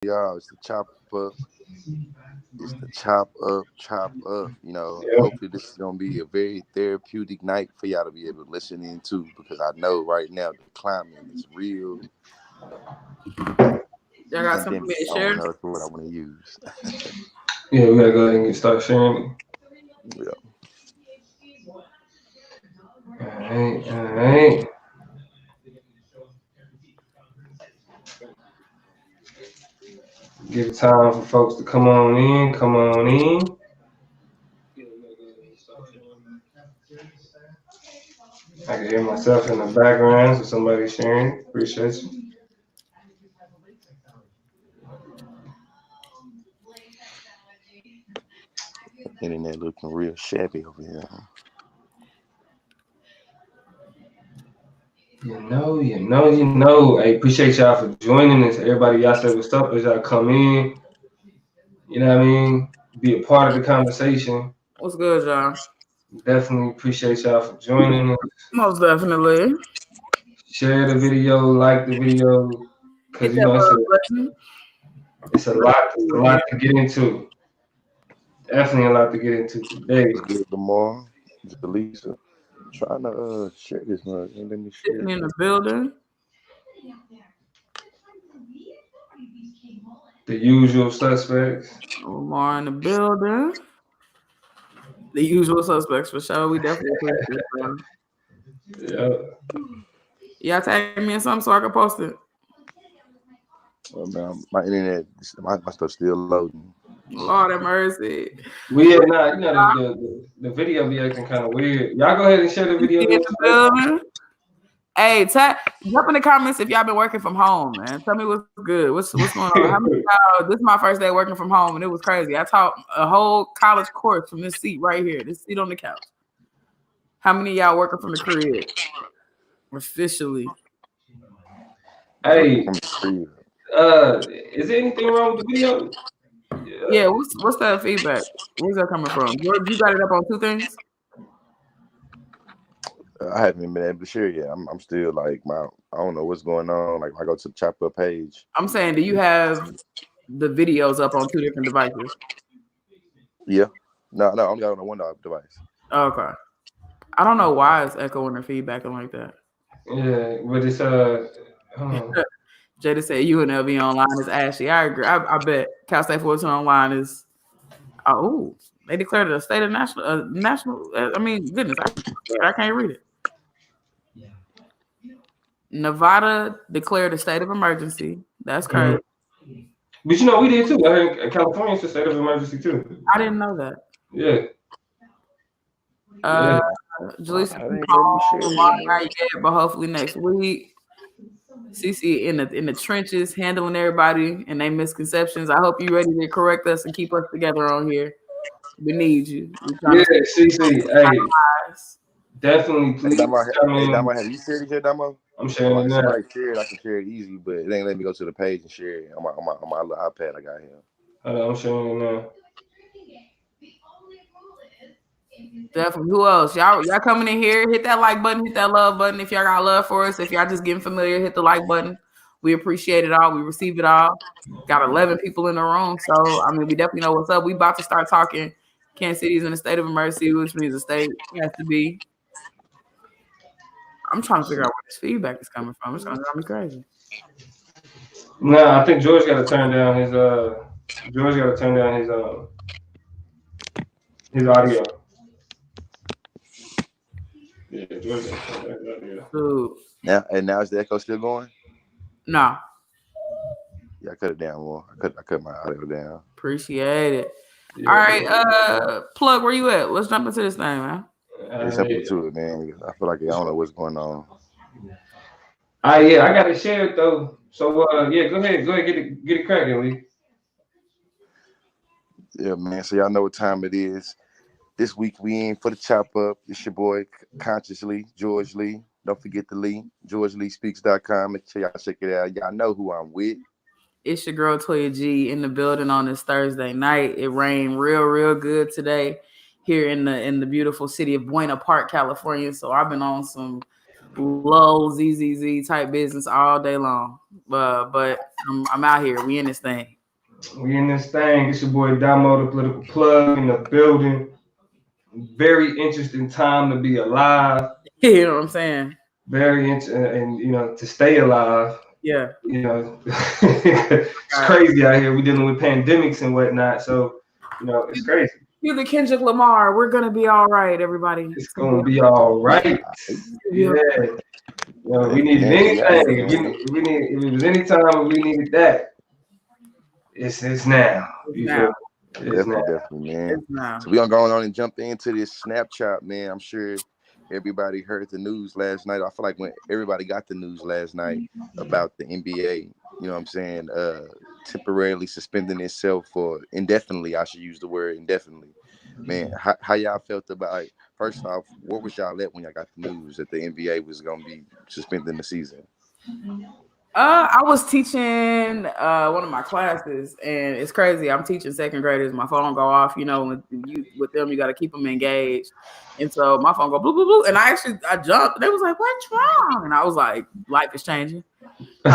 y'all. It's the chop up. It's the chop up, chop up. Yeah. Hopefully this is gonna be a very therapeutic night for y'all to be able to listen into because I know right now the climate is real Y'all got something for pandemic. me to I don't share? know what I want to use. Yeah, we gotta go ahead and start sharing. Yeah. All right. Give time for folks to come on in. Come on in. I can hear myself in the background, so somebody's sharing. Appreciate you. Internet looking real shabby over here. Hey, appreciate y'all for joining us. Everybody, y'all say what's up as y'all come in. You know what I mean? Be a part of the conversation. What's good, y'all? Definitely appreciate y'all for joining us. Most definitely. Share the video, like the video, Hit because that it's love button. it's a lot to get into. Definitely a lot to get into today. What's good tomorrow? Jaleesa. Trying to share this one. Let me share Tiffany it. in the building. The usual suspects. Omar in the building. The usual suspects for sure. We definitely appreciate them. Yeah. Y'all tag me in something so I can post it. Man, my internet, my stuff's still loading. Lord have mercy. We had not, the video be acting kind of weird. Y'all go ahead and share the video. In the building. Hey, jump in the comments if y'all been working from home, man. Tell me what's good. What's going on? How many this is my first day working from home, and it was crazy. I taught a whole college course from this seat right here, this seat on the couch. How many of y'all working from the crib? Officially. Hey, From the crib. is there anything wrong with the video? Yeah, what's that feedback? Where's that coming from? You got it up on two things? I haven't been able to share yet. I'm still like I don't know what's going on. Like when I go to the chop up page. I'm saying, do you have the videos up on two different devices? Yeah. No, I only got it on one device. Okay. I don't know why it's echoing or feedbacking like that. Yeah, but it's Jada said UNLV online is ashy. I agree. I bet Cal State Fullerton online is. Oh, they declared it a state of national. I mean, goodness, I can't read it. Nevada declared a state of emergency. That's crazy. But we did too. I heard California's a state of emergency too. I didn't know that. Yeah. Jaleesa, I ain't let me share it, not yet, but hopefully next week. CC in the trenches, handling everybody and their misconceptions. I hope you're ready to correct us and keep us together on here. We need you. Yeah, CC. Hey, definitely. Hey, Please Damo, come in. Have you shared it yet, Damo? I'm sharing it now. Somebody share it. I can share it easy, but it ain't let me go to the page and share it on my little iPad I got here. I'm sharing it now. Definitely. Who else? Y'all coming in here? Hit that like button. Hit that love button. If y'all got love for us, if y'all just getting familiar, hit the like button. We appreciate it all. We receive it all. Got 11 people in the room, so I mean, we definitely know what's up. We about to start talking. Kansas City's in a state of emergency, which means the state has to be. I'm trying to figure out where this feedback is coming from. It's gonna drive me crazy. No, I think George got to turn down his his audio. Yeah, George got to turn down his audio. Now is the echo still going? No. Yeah, I cut it down more. I cut my audio down. Appreciate it. Yeah. All right, Plug, where you at? Let's jump into this thing, man. Let's jump into it, man. I feel like I don't know what's going on. Yeah, I gotta share it though. So yeah, go ahead, get it cracking, Lee. Yeah, man. So y'all know what time it is. This week we in for the chop up. It's your boy Consciously, George Lee. Don't forget the Lee, GeorgeLeeSpeaks.com. Make sure y'all check it out. Y'all know who I'm with. It's your girl Toya G in the building on this Thursday night. It rained real good today here in the beautiful city of Buena Park, California. So I've been on some Low ZZZ type business all day long. But I'm out here. We in this thing. We in this thing. It's your boy Damo, the political plug, in the building. Very interesting time to be alive. You know what I'm saying? Very interesting, and you know, to stay alive. Yeah. You know, it's crazy out here. We're dealing with pandemics and whatnot. So, you know, it's crazy. You're the Kendrick Lamar. We're gonna be all right, everybody. It's gonna be all right. Yeah. You know, we needed anything. If it was any time we needed that, it's now. Definitely, man. So we're gonna go on and jump into this Snapchat, man. I'm sure everybody heard the news last night. I feel like when everybody got the news last night about the NBA, you know what I'm saying, temporarily suspending itself for indefinitely. I should use the word indefinitely. Man, how y'all felt about it? First off, what was y'all at when y'all got the news that the NBA was gonna be suspending the season? I was teaching one of my classes, and it's crazy. I'm teaching second graders. My phone go off. You know, with them, you got to keep them engaged. And so my phone go blue, blue, blue. And I jumped. They was like, "What's wrong?" And I was like, "Life is changing." You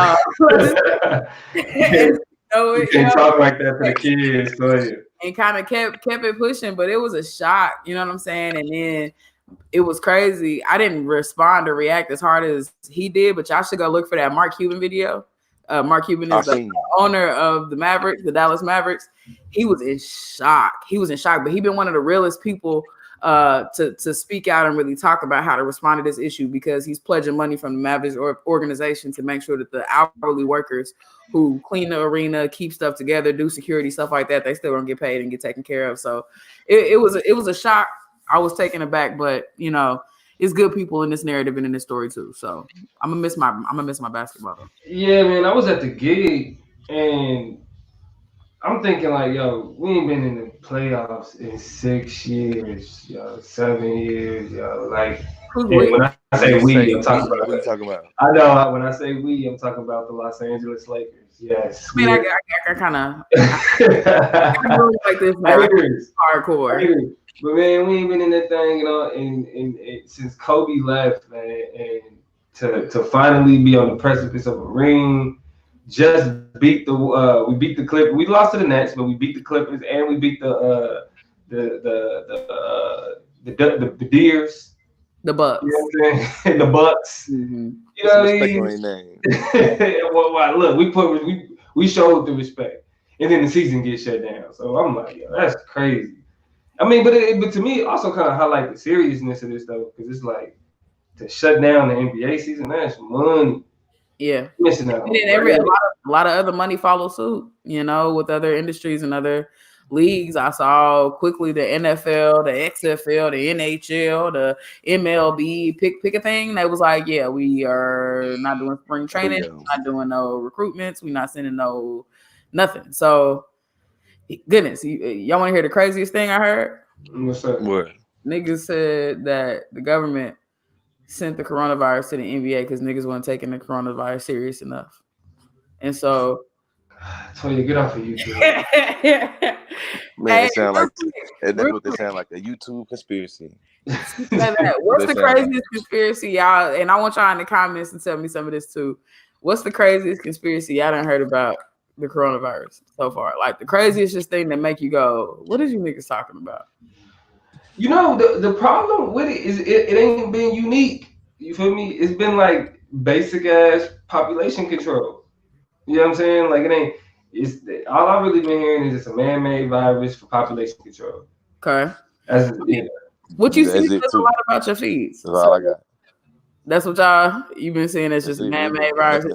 can't talk like that to the kids. And kind of kept it pushing, but it was a shock. You know what I'm saying? And then it was crazy. I didn't respond or react as hard as he did, but y'all should go look for that Mark Cuban video. Mark Cuban is the owner of the Mavericks, the Dallas Mavericks. He was in shock. But he's been one of the realest people to speak out and really talk about how to respond to this issue, because he's pledging money from the Mavericks organization to make sure that the hourly workers who clean the arena, keep stuff together, do security, stuff like that, they still gonna get paid and get taken care of. So it was a shock. I was taken aback, but you know, it's good people in this narrative and in this story too. So I'm gonna miss my basketball. Yeah, man. I was at the gig and I'm thinking like, yo, we ain't been in the playoffs in 6 years, yo, 7 years, yo. Like, when I say we, I'm talking about. What are you talking about? I know when I say we, I'm talking about the Los Angeles Lakers. Yes. I mean, I kind of I really like this man. Hardcore. But man, we ain't been in that thing, you know, and since Kobe left, man, and to finally be on the precipice of a ring, just beat we beat the Clippers. We lost to the Nets, but we beat the Clippers, and we beat the Deers, the Bucks, you know what I'm saying? The Bucks. Mm-hmm. You know what I mean? Well, look, we showed the respect, and then the season gets shut down. So I'm like, yo, that's crazy. I mean, but to me, it also kind of highlight the seriousness of this though, because it's like to shut down the NBA season, that's money. Yeah, missing out. And then a lot of other money follow suit. You know, with other industries and other leagues. I saw quickly the NFL, the XFL, the NHL, the MLB. Pick a thing that was like, yeah, we are not doing spring training, not doing no recruitments, we're not sending no nothing. So. Goodness, y'all want to hear the craziest thing I heard? What's that? What? Niggas said that the government sent the coronavirus to the NBA because niggas weren't taking the coronavirus serious enough. And so I told you, get off of YouTube. Man, that's what they sound like, a YouTube conspiracy. What's the craziest conspiracy, y'all? And I want y'all in the comments to tell me some of this too. What's the craziest conspiracy y'all done heard about the coronavirus so far? Like the craziest thing that make you go, what is you niggas talking about? You know, the problem with it is it ain't been unique. You feel me? It's been like basic ass population control. You know what I'm saying? Like it's all I've really been hearing is it's a man-made virus for population control. Okay. What you see a lot about your feeds. That's all I got. That's what you've been saying. It's just a man-made virus.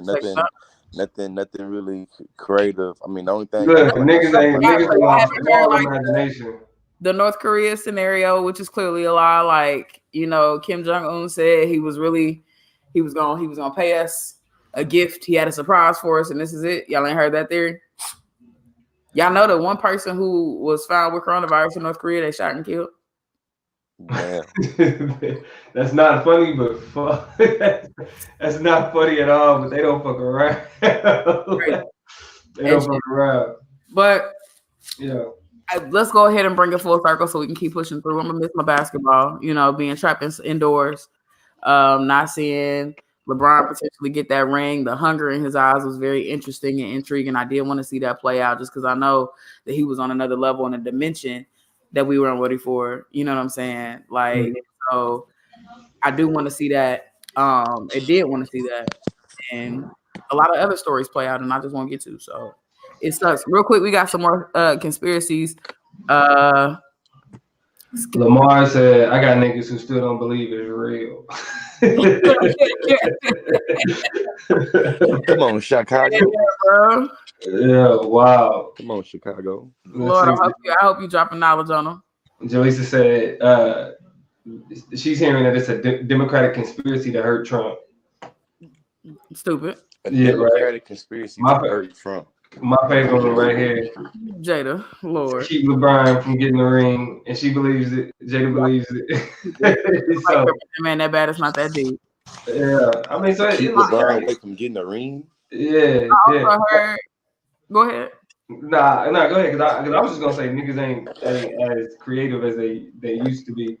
Nothing really creative. I mean, the only thing. Good. Niggas lost all imagination. The North Korea scenario, which is clearly a lie. Like, you know, Kim Jong-un said he was gonna pay us a gift. He had a surprise for us, and this is it. Y'all ain't heard that theory? Y'all know the one person who was found with coronavirus in North Korea, they shot and killed? Damn. That's not funny, but that's not funny at all. But they don't fuck around. They don't fuck around. But yeah, let's go ahead and bring it full circle so we can keep pushing through. I'm gonna miss my basketball. You know, being trapped indoors. Not seeing LeBron potentially get that ring. The hunger in his eyes was very interesting and intriguing. I did want to see that play out just because I know that he was on another level and a dimension that we weren't ready for. You know what I'm saying? Like, so I do want to see that. It did want to see that. And a lot of other stories play out, and I just won't get to. So it sucks. Real quick, we got some more conspiracies. Lamar said, "I got niggas who still don't believe it's real." Come on, Chicago. Bro. Yeah, wow. Come on, Chicago. Lord, I hope you dropping knowledge on them. Jaleesa said she's hearing that it's a Democratic conspiracy to hurt Trump. Stupid. A Democratic conspiracy to hurt Trump. My favorite one right here. Jada, Lord. Keep LeBron from getting the ring, and she believes it. Jada believes it. So, man, that bad. It's not that deep. Yeah, I mean, so keep LeBron away from getting the ring. Yeah, I heard. Go ahead. Nah, go ahead. Cause I was just gonna say niggas ain't as creative as they used to be.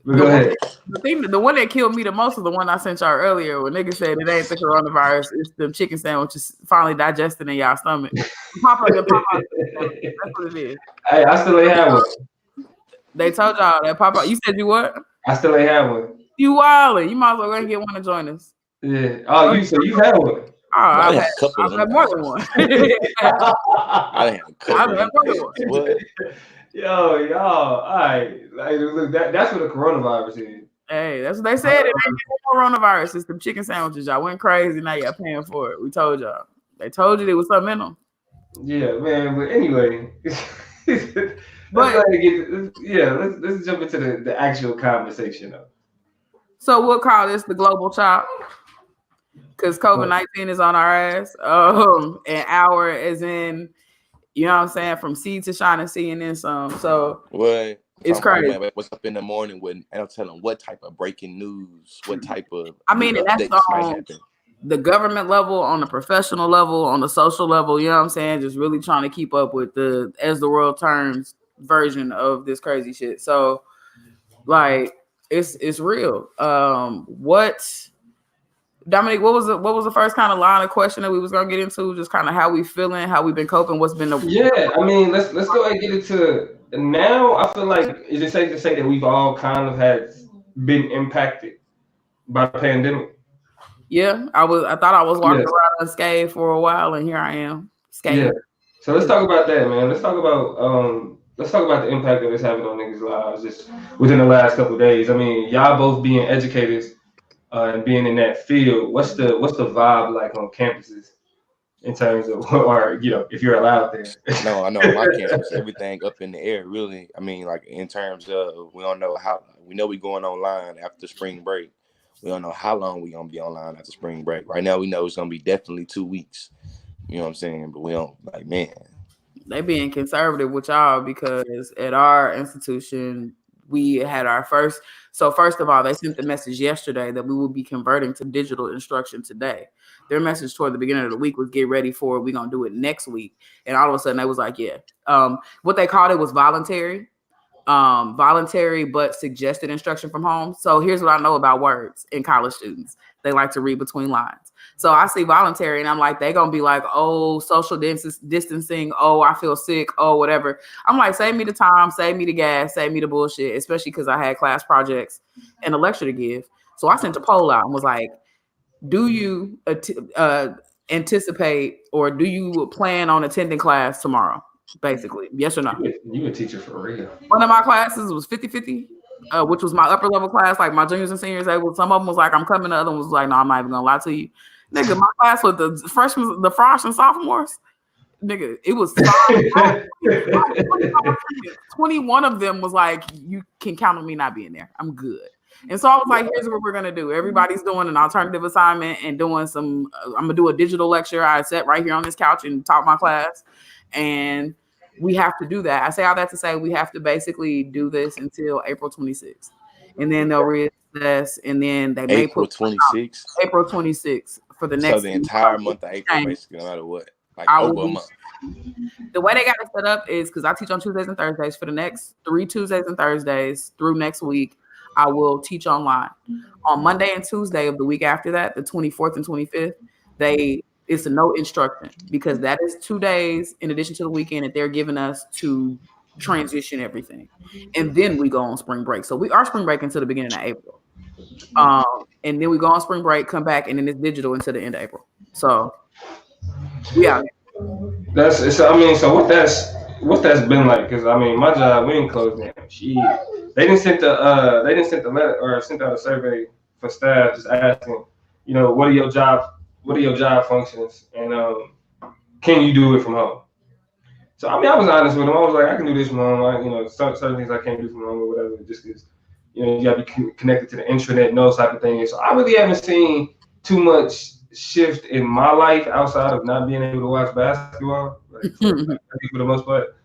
But go ahead. The one that killed me the most is the one I sent y'all earlier when niggas said it ain't the coronavirus, it's them chicken sandwiches finally digesting in y'all stomach. Pop up. That's what it is. Hey, I still ain't have one. They told y'all that pop up. You said you what? I still ain't have one. You wildin'. You might as well go and get one to join us. Yeah. Oh, you had one. Oh, I've had more than one. I had a couple. I've had more than one. What? Yo, y'all, all right. Like, look, that's what the coronavirus is. Hey, that's what they said. It ain't coronavirus. It's them chicken sandwiches. Y'all went crazy. Now y'all paying for it. We told y'all. They told you there was something in them. Yeah, man. But anyway, let's jump into the actual conversation though. So we'll call this the global chop because COVID-19 is on our ass. And our is in. You know what I'm saying? From sea to shining sea and then some. So what? It's crazy. What's up in the morning when I don't tell them what type of breaking news, what type of that's on the government level, on the professional level, on the social level, you know what I'm saying? Just really trying to keep up with the as the world turns version of this crazy shit. So like it's real. Dominic, what was the first kind of line of question that we was gonna get into? Just kind of how we feeling, how we've been coping, what's been the I mean, let's go ahead and get into now. I feel like is it safe to say that we've all kind of been impacted by the pandemic? Yeah, I thought I was walking around unscathed for a while, and here I am scathed. Yeah. So let's talk about that, man. Let's talk about the impact that it's having on niggas' lives just within the last couple of days. I mean, y'all both being educators. And being in that field, what's the vibe like on campuses in terms of, or if you're allowed there? No, I know on my campus, everything up in the air. Really, I mean, like in terms of we don't know how. We know we're going online after spring break. We don't know how long we're gonna be online after spring break. Right now, we know it's gonna be definitely 2 weeks. You know what I'm saying? But we don't They being conservative with y'all because at our institution we had our first. So first of all, they sent the message yesterday that we will be converting to digital instruction today. Their message toward the beginning of the week was get ready for it. We're going to do it next week. And all of a sudden they was like, what they called it was voluntary but suggested instruction from home. So here's what I know about words in college students. They like to read between lines. So I see voluntary and I'm like, they're going to be like, oh, social distancing. Oh, I feel sick. Oh, whatever. I'm like, save me the time, save me the gas, save me the bullshit, especially because I had class projects and a lecture to give. So I sent a poll out and was like, do you anticipate or do you plan on attending class tomorrow? Basically, yes or no? You a teacher for real. One of my classes was 50-50. Which was my upper level class, like my juniors and seniors. Some of them was like, I'm coming. The other one was like, no, I'm not even gonna lie to you. Nigga, my class with the freshmen, the freshmen and sophomores, nigga, it was 21 of them was like, you can count on me not being there. I'm good. And so I was like, here's what we're gonna do. Everybody's doing an alternative assignment and doing some, I'm gonna do a digital lecture. I sat right here on this couch and taught my class. And we have to do that. I say all that to say we have to basically do this until April 26th. And then they'll reassess and then they may put April 26th for the next. So the entire month of April, basically, no matter what. Like over a month. The way they got it set up is because I teach on Tuesdays and Thursdays for the next 3 Tuesdays and Thursdays through next week. I will teach online. On Monday and Tuesday of the week after that, the 24th and 25th, it's a no instruction because that is 2 days in addition to the weekend that they're giving us to transition everything. And then we go on spring break. So we are spring break until the beginning of April. And then we go on spring break, come back, and then it's digital until the end of April. So yeah. So what that's been like, because I mean my job, we ain't closed down. They didn't send the letter or sent out a survey for staff just asking, you know, what are your job functions and can you do it from home? So I mean I was honest with them. I was like, I can do this from home. You know, certain things I can't do from home or whatever, just because, you know, you gotta be connected to the internet and those type of things. So I really haven't seen too much shift in my life outside of not being able to watch basketball, like, for the most part.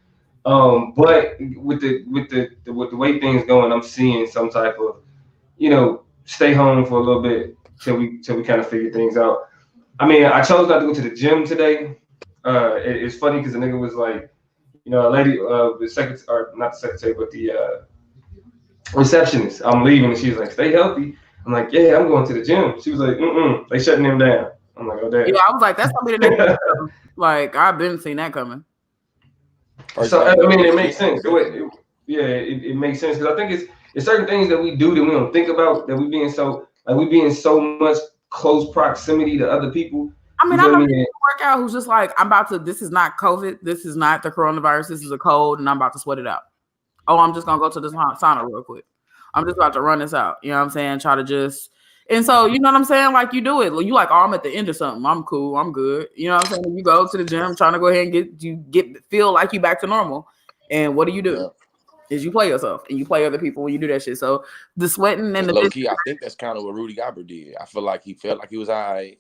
But with the way things going, I'm seeing some type of, you know, stay home for a little bit till we kind of figure things out. I mean, I chose not to go to the gym today. It's funny because the nigga was like, you know, a lady, the secretary, or not the secretary, but the receptionist, I'm leaving, and she was like, stay healthy. I'm like, yeah, I'm going to the gym. She was like, they shutting him down. I'm like, oh damn. Yeah, I was like, that's gonna be the next one. Like, I've been seeing that coming. So I mean, it makes sense. It makes sense because I think it's certain things that we do that we don't think about, that we be in so much close proximity to other people. I mean, I'm a workout who's just like, this is not COVID, this is not the coronavirus, this is a cold, and I'm about to sweat it out. Oh, I'm just gonna go to the sauna real quick. I'm just about to run this out. You know what I'm saying? Try to just, and so, you know what I'm saying? Like, you do it. You like, oh, I'm at the end of something. I'm cool. I'm good. You know what I'm saying? You go to the gym, trying to go ahead and feel like you back to normal. And what do? Yeah. Is you play yourself and you play other people when you do that shit. So the sweating and the low key, I think that's kind of what Rudy Gobert did. I feel like he felt like he was all right.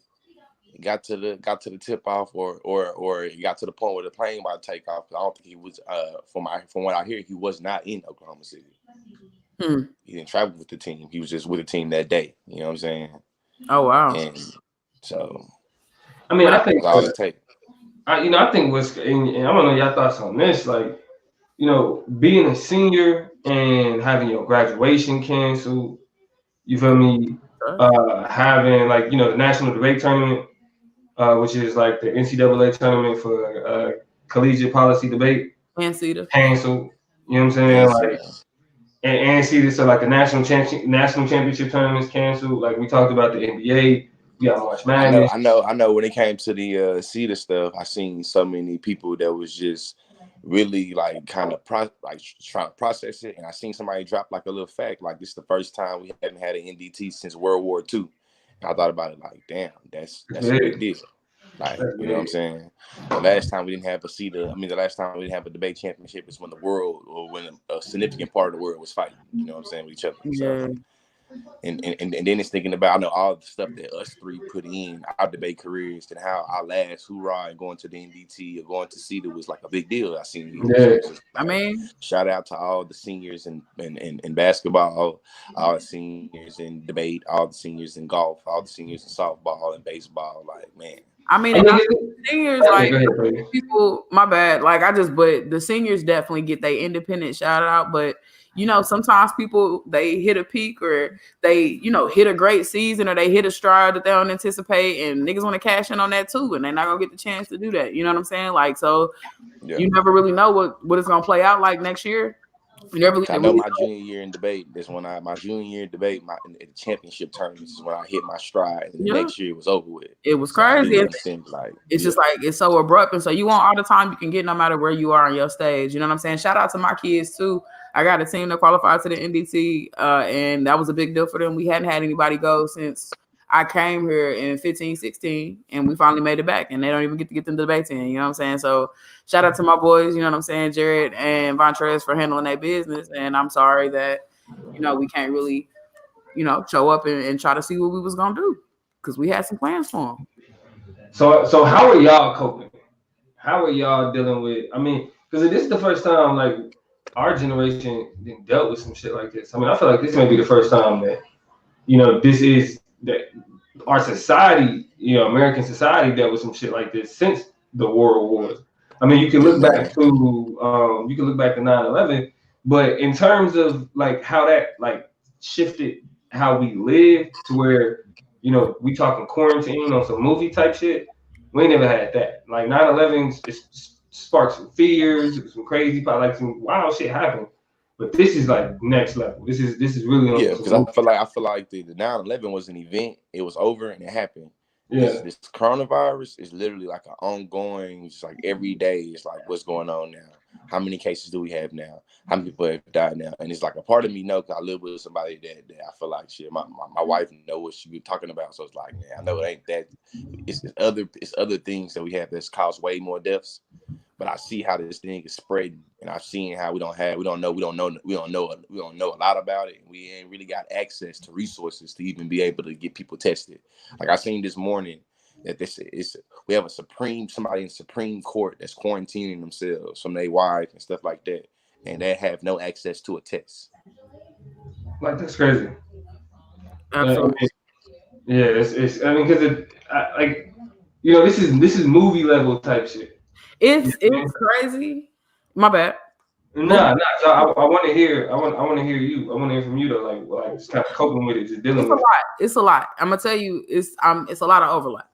Got to the tip off, or he got to the point where the plane about to take off. I don't think he was. From what I hear, he was not in Oklahoma City. He didn't travel with the team. He was just with the team that day. You know what I'm saying? Oh wow! And so, I mean, I think all it takes. I think what's, and I don't know y'all thoughts on this, like, you know, being a senior and having your graduation canceled. You feel me? Having, like, you know, the national debate tournament, which is like the NCAA tournament for collegiate policy debate, canceled. You know what I'm saying? Like. And see this, so like the national championship tournaments canceled. Like we talked about the NBA, we got March Madness. I know. When it came to the CETA stuff, I seen so many people that was just really like kind of trying to process it. And I seen somebody drop like a little fact, like this is the first time we haven't had an NDT since World War II. And I thought about it like, damn, that's a big deal. Like, you know what I'm saying? The last time we didn't have the last time we didn't have a debate championship is when the world, or when a significant part of the world was fighting, you know what I'm saying, with each other. So, and then it's thinking about, I know, all the stuff that us three put in our debate careers, and how our last hoorah and going to the NDT or going to CETA was like a big deal. I seen I mean, shout out to all the seniors in basketball, all the seniors in debate, all the seniors in golf, all the seniors in softball and baseball. Like, man. I mean, and the seniors, like, people, my bad. Like, but the seniors definitely get their independent shout out. But, you know, sometimes people, they hit a peak, or they, you know, hit a great season, or they hit a stride that they don't anticipate, and niggas want to cash in on that too, and they're not going to get the chance to do that. You know what I'm saying? Like, so you never really know what it's going to play out like next year. You never I know my junior year in debate. That's when my junior year in debate, the championship tournaments is when I hit my stride, and the next year it was over with. It was crazy. It's just like, it's so abrupt, and so you want all the time you can get, no matter where you are on your stage. You know what I'm saying? Shout out to my kids too. I got a team that qualified to the NDT, and that was a big deal for them. We hadn't had anybody go since I came here in 15, 16, and we finally made it back, and they don't even get to get them debates in, you know what I'm saying? So shout out to my boys, you know what I'm saying, Jared and Vontrez, for handling their business, and I'm sorry that, you know, we can't really, you know, show up and try to see what we was going to do, because we had some plans for them. So how are y'all coping? How are y'all dealing with, I mean, because this is the first time, like, our generation dealt with some shit like this. I mean, I feel like this may be the first time that, you know, that our society, you know, American society, dealt with some shit like this since the world wars. I mean, you can look back to 9/11, but in terms of like how that like shifted how we live to where, you know, we talking quarantine on some movie type shit. We ain't never had that. Like 9/11 sparked some fears, some crazy, like some wild shit happened. But this is like next level. This is really because I feel like the 9/11 was an event. It was over and it happened. Yeah. This coronavirus is literally like an ongoing, just like every day. It's like, what's going on now? How many cases do we have now? How many people have died now? And it's like a part of me know because I live with somebody that I feel like shit. My wife know what she be talking about, so it's like, man, I know it ain't that. It's other things that we have that's caused way more deaths. But I see how this thing is spreading, and I've seen how we don't know a lot about it. We ain't really got access to resources to even be able to get people tested. Like I seen this morning that we have somebody in Supreme Court that's quarantining themselves from their wife and stuff like that, and they have no access to a test. Like that's crazy. Absolutely. It's because like, you know, this is movie level type shit. It's crazy. My bad. Nah. So I want to hear. I want to hear you. I want to hear from you though. Like just kind of coping with it, just dealing with it. It's a lot. I'm gonna tell you, it's a lot of overlap.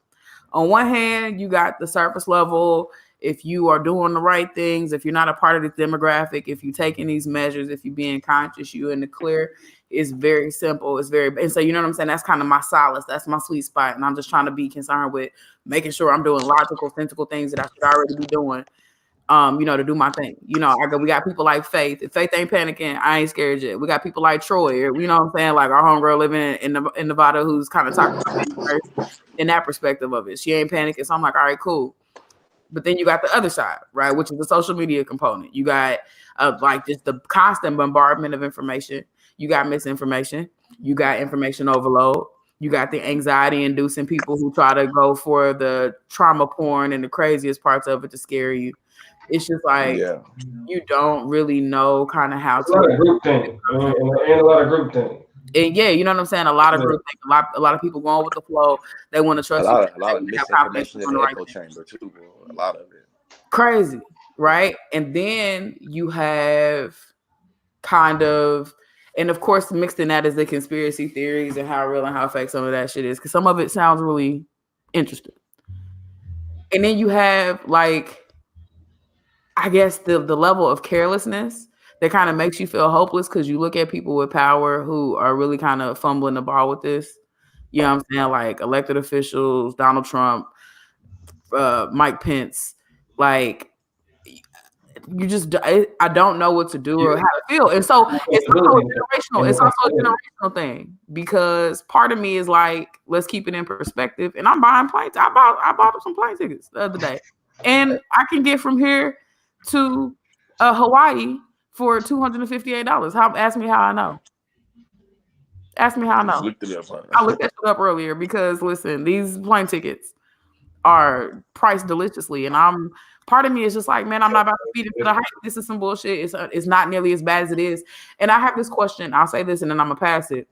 On one hand, you got the surface level. If you are doing the right things, if you're not a part of the demographic, if you're taking these measures, if you're being conscious, you're in the clear. It's very simple. And so, you know what I'm saying? That's kind of my solace. That's my sweet spot. And I'm just trying to be concerned with making sure I'm doing logical, sensible things that I should already be doing, you know, to do my thing. You know, we got people like Faith. If Faith ain't panicking, I ain't scared yet. We got people like Troy, you know what I'm saying? Like our homegirl living in Nevada who's kind of talking about it in that perspective of it. She ain't panicking. So I'm like, all right, cool. But then you got the other side, right? Which is the social media component. You got like just the constant bombardment of information. You got misinformation. You got information overload. You got the anxiety inducing people who try to go for the trauma porn and the craziest parts of it to scare you. It's just like you don't really know kind of how to. A lot of group thing and a lot of group thing. And yeah, you know what I'm saying? A lot of group thing, a lot of people going with the flow. They want to trust a lot of misinformation in the echo chamber too, bro. A lot of it. Crazy, right? And then you have kind of. And of course, mixed in that is the conspiracy theories and how real and how fake some of that shit is. Because some of it sounds really interesting. And then you have, like, I guess the level of carelessness that kind of makes you feel hopeless because you look at people with power who are really kind of fumbling the ball with this. You know what I'm saying? Like elected officials, Donald Trump, Mike Pence, like, I don't know what to do or how to feel. And so it's also generational. It's also a generational thing because part of me is like, let's keep it in perspective. And I'm buying planes. I bought some plane tickets the other day. And I can get from here to Hawaii for $258. Ask me how I know. Ask me how I know. I looked that shit up earlier because listen, these plane tickets are priced deliciously. And part of me is just like, man, I'm not about to feed into the hype. This is some bullshit. It's not nearly as bad as it is. And I have this question. I'll say this and then I'm gonna pass it.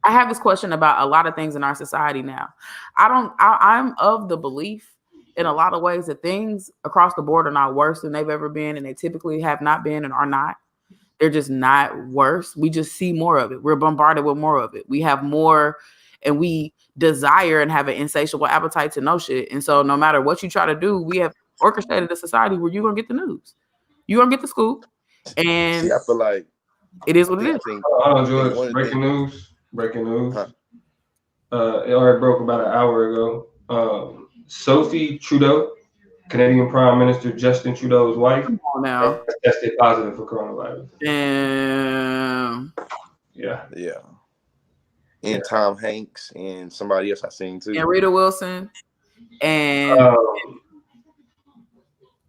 I have this question about a lot of things in our society now. I'm of the belief in a lot of ways that things across the board are not worse than they've ever been, and they typically have not been and are not. They're just not worse. We just see more of it. We're bombarded with more of it. We have more, and we desire and have an insatiable appetite to know shit. And so no matter what you try to do, we have orchestrated a society where you're gonna get the news, you're gonna get the scoop, and I feel like it is what it is. George, breaking news. Huh? It already broke about an hour ago. Sophie Trudeau, Canadian Prime Minister Justin Trudeau's wife, now tested positive for coronavirus. Damn. Yeah. And Tom Hanks and somebody else I seen too. And Rita Wilson. And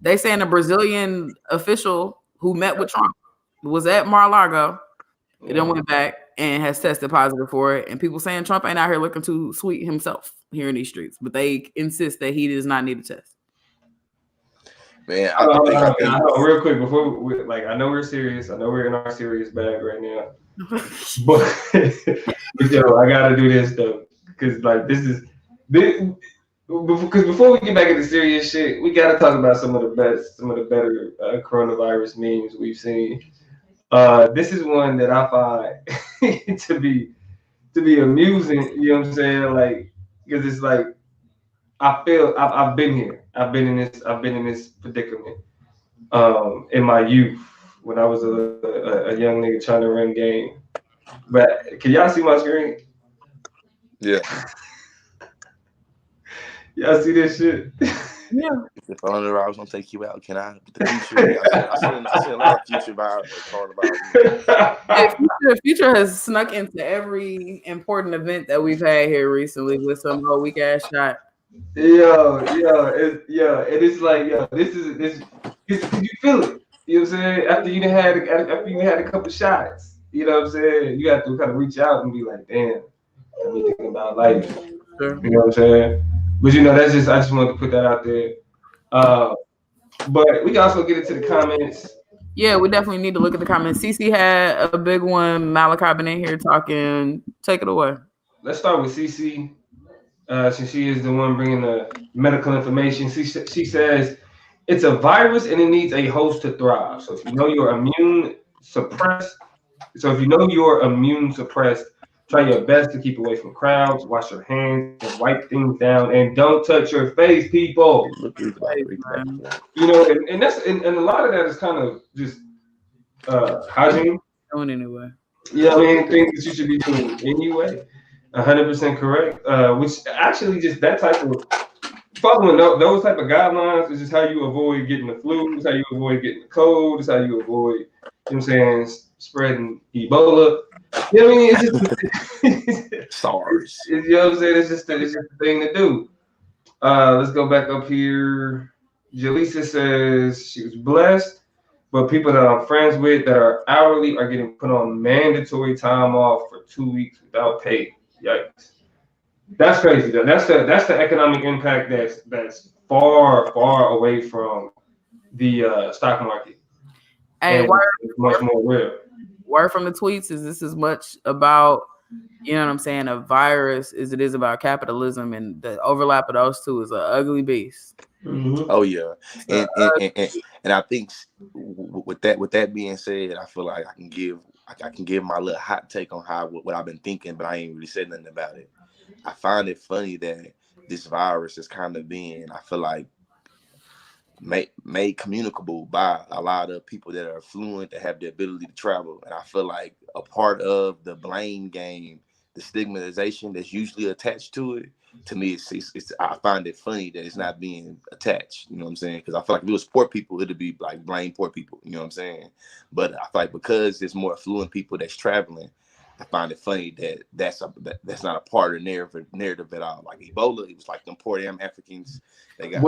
they saying a Brazilian official who met with Trump was at Mar-a-Lago. He then went back and has tested positive for it. And people saying Trump ain't out here looking too sweet himself here in these streets, but they insist that he does not need a test. Man, I know, real quick before I know we're serious. I know we're in our serious bag right now, but yo, I gotta do this though because because before we get back into serious shit, we gotta talk about some of the better coronavirus memes we've seen. This is one that I find to be amusing. You know what I'm saying? Like, because it's like I feel I've been here. I've been in this predicament. In my youth when I was a young nigga trying to run game. But can y'all see my screen? Yeah. Y'all see this shit? Yeah. If $100 gonna take you out, can I? The future, I seen a lot of future talking about. Future has snuck into every important event that we've had here recently with some whole weak ass shot. It is like, this you feel it. You know what I'm saying? After you had a couple shots, you know what I'm saying? You have to kind of reach out and be like, damn, I be thinking about life. Sure. You know what I'm saying? But I just wanted to put that out there. But we can also get into the comments. Yeah, we definitely need to look at the comments. CC had a big one. Malachi been in here talking. Take it away. Let's start with CC. Since she is the one bringing the medical information. She says, it's a virus and it needs a host to thrive. So if you know you're immune suppressed, try your best to keep away from crowds, wash your hands, and wipe things down, and don't touch your face, people. You know, and that's and a lot of that is kind of just hygiene. Doing anyway. Yeah, I mean, things that you should be doing anyway. 100% correct. Which actually just that type of following those type of guidelines is just how you avoid getting the flu. It's how you avoid getting the cold. It's how you avoid, you know what I'm saying, spreading Ebola. You know what I mean? It's just SARS. You know what I'm saying? It's just the thing to do. Let's go back up here. Jaleesa says she was blessed, but people that I'm friends with that are hourly are getting put on mandatory time off for 2 weeks without pay. Yikes. That's crazy though. That's the economic impact that's far away from the stock market. Hey, much more real. Word from the tweets is this as much about, you know what I'm saying, a virus as it is about capitalism, and the overlap of those two is an ugly beast. Mm-hmm. Oh yeah, and I think with that being said, I feel like I can give my little hot take on what I've been thinking, but I ain't really said nothing about it. I find it funny that this virus is kind of being, I feel like, made communicable by a lot of people that are fluent, that have the ability to travel. And I feel like a part of the blame game, the stigmatization that's usually attached to it, to me, it's I find it funny that it's not being attached. You know what I'm saying? Because I feel like if it was poor people, it'd be like blame poor people. You know what I'm saying? But I feel like because there's more affluent people that's traveling, I find it funny that that's not a part of the narrative at all. Like Ebola, it was like them poor damn Africans. They got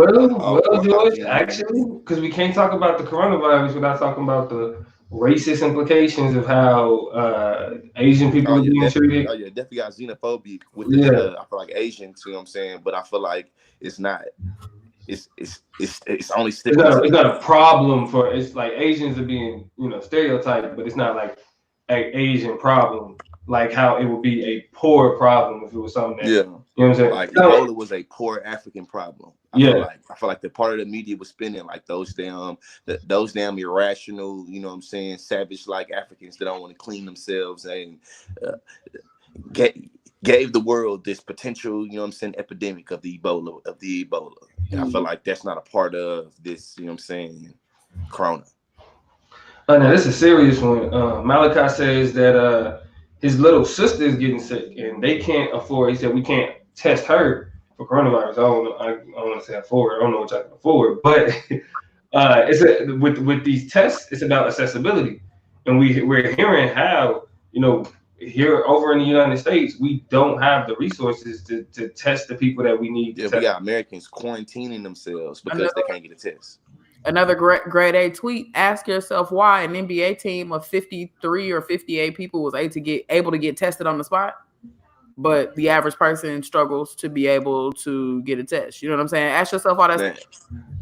George, actually, because we can't talk about the coronavirus without talking about the racist implications of how Asian people are being treated. Oh yeah, definitely got xenophobia with this. I feel like Asians, you know what I'm saying? But I feel like it's not. It's only sticking. It's not a problem for. It's like Asians are being, stereotyped, but it's not like an Asian problem, like how it would be a poor problem if it was something that, you know what I'm saying? Like Ebola was a poor African problem. I feel like the part of the media was spinning like those damn irrational, you know what I'm saying, savage like Africans that don't want to clean themselves, and gave the world this potential, you know what I'm saying, epidemic of the Ebola. And I feel like that's not a part of this, you know what I'm saying, corona. Now this is a serious one. Malachi says that his little sister is getting sick and they can't afford. He said we can't test her for coronavirus. I don't want to say afford. I don't know what y'all can afford, but with these tests, it's about accessibility, and we're hearing how here over in the United States we don't have the resources to test the people that we need. We got Americans quarantining themselves because they can't get a test. Another grade A tweet. Ask yourself why an NBA team of 53 or 58 people was able to get tested on the spot, but the average person struggles to be able to get a test. You know what I'm saying? Ask yourself why that's.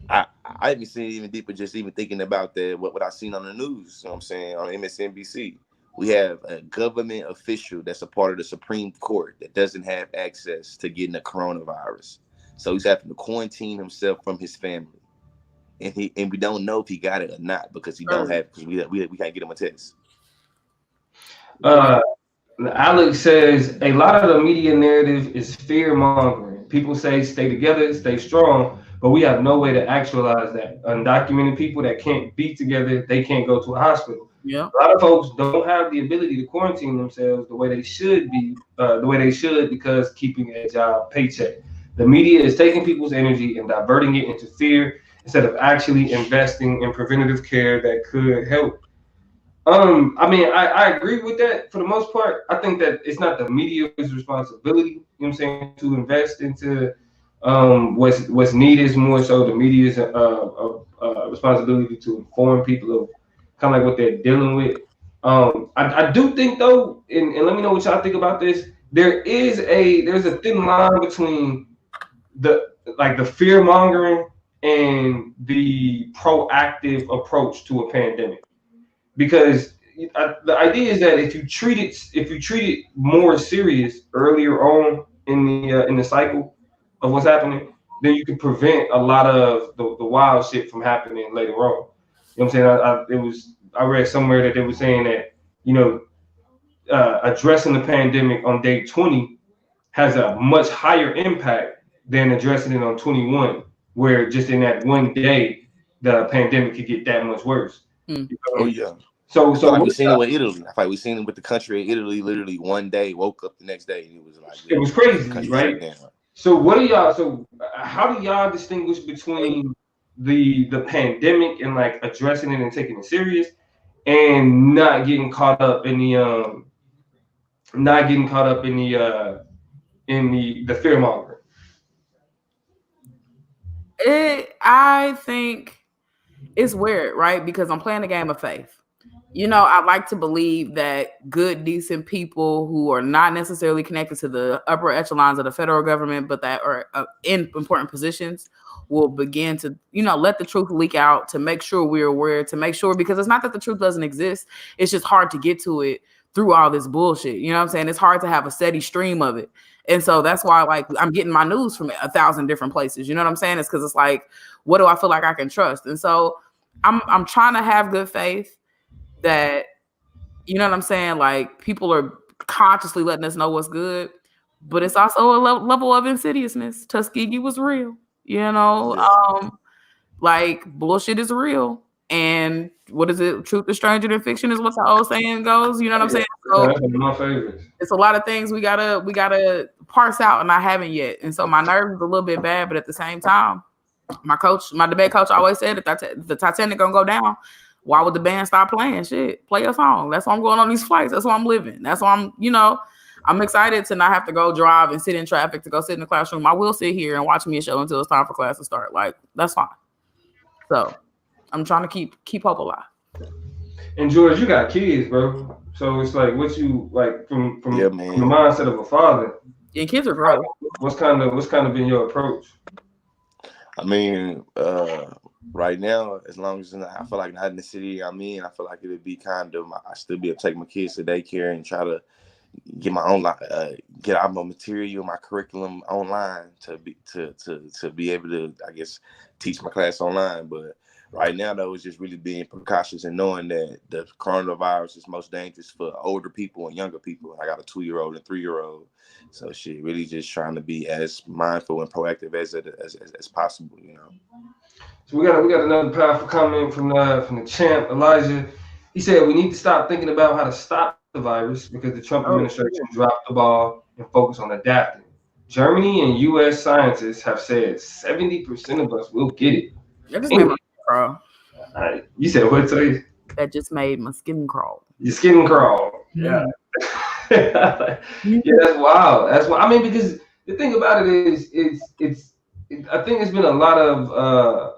I even seen it even deeper, just even thinking about what I seen on the news. You know what I'm saying, on MSNBC. We have a government official that's a part of the Supreme Court that doesn't have access to getting the coronavirus, so he's having to quarantine himself from his family. And we don't know if he got it or not because he don't have, because we can't get him a test. Alex says a lot of the media narrative is fear mongering. People say stay together, stay strong, but we have no way to actualize that. Undocumented people that can't be together, they can't go to a hospital. Yeah. A lot of folks don't have the ability to quarantine themselves the way they should because keeping a job paycheck. The media is taking people's energy and diverting it into fear instead of actually investing in preventative care that could help. I mean, I agree with that for the most part. I think that it's not the media's responsibility, you know what I'm saying, to invest into what's needed. Is more so the media's responsibility to inform people of kind of like what they're dealing with. I do think though, and let me know what y'all think about this. There's a thin line between the fear mongering and the proactive approach to a pandemic. Because the idea is that if you treat it more serious earlier on in the cycle of what's happening, then you can prevent a lot of the wild shit from happening later on. You know what I'm saying? I read somewhere that they were saying that, you know, addressing the pandemic on day 20 has a much higher impact than addressing it on 21, where just in that one day the pandemic could get that much worse. Mm. Oh yeah. So like we seen it with Italy. I feel like we seen it with the country of Italy. Literally one day, woke up the next day, and it was like it was crazy, right? So what do y'all? So how do y'all distinguish between the pandemic and like addressing it and taking it serious, and not getting caught up in the fear mongering? I think it's weird, right? Because I'm playing a game of faith. You know, I like to believe that good, decent people who are not necessarily connected to the upper echelons of the federal government, but that are in important positions, will begin to, you know, let the truth leak out, to make sure we're aware, to make sure, because it's not that the truth doesn't exist. It's just hard to get to it through all this bullshit. You know what I'm saying? It's hard to have a steady stream of it. And so that's why, like, I'm getting my news from 1,000 different places. You know what I'm saying? It's because it's like, what do I feel like I can trust? And so I'm trying to have good faith that, you know what I'm saying? Like, people are consciously letting us know what's good, but it's also a level of insidiousness. Tuskegee was real, you know? Like, bullshit is real. And what is it? Truth is stranger than fiction is what the old saying goes. You know what I'm saying? So that's one of my favorites. It's a lot of things we gotta parse out, and I haven't yet. And so my nerves are a little bit bad, but at the same time, my debate coach always said that the Titanic gonna go down. Why would the band stop playing? Shit, play a song. That's why I'm going on these flights. That's why I'm living. That's why I'm excited to not have to go drive and sit in traffic to go sit in the classroom. I will sit here and watch me a show until it's time for class to start. Like, that's fine. So I'm trying to keep hope alive. And George, you got kids, bro. So it's like, what you like from the mindset of a father. Yeah, kids are grown. What's kind of been your approach? I mean, right now, as long as I feel like not in the city I'm in, I feel like it'd be kind of, I still be able to take my kids to daycare and try to get my own get out my material, my curriculum online to be able to, I guess, teach my class online. But right now, though, it's just really being precautious and knowing that the coronavirus is most dangerous for older people and younger people. I got a 2-year-old and 3-year-old, so shit, really just trying to be as mindful and proactive as possible, you know. So we got another powerful comment from the champ Elijah. He said we need to stop thinking about how to stop the virus because the Trump administration dropped the ball and focused on adapting. Germany and U.S. scientists have said 70% of us will get it. That just made my skin crawl. You said what, Toy? That just made my skin crawl. Your skin crawl. Yeah. Yeah, that's wild. That's why. I mean, because the thing about it is, I think it's been a lot of.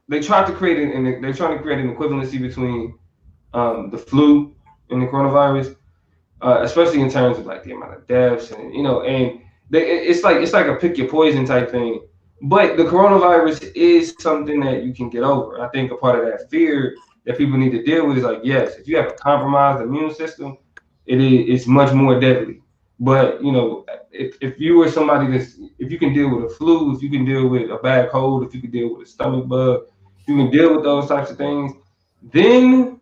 They're trying to create an equivalency between the flu and the coronavirus, especially in terms of like the amount of deaths and it's like a pick your poison type thing. But the coronavirus is something that you can get over. I think a part of that fear that people need to deal with is like, yes, if you have a compromised immune system, it's much more deadly. But if you were somebody if you can deal with a flu, if you can deal with a bad cold, if you can deal with a stomach bug, if you can deal with those types of things, then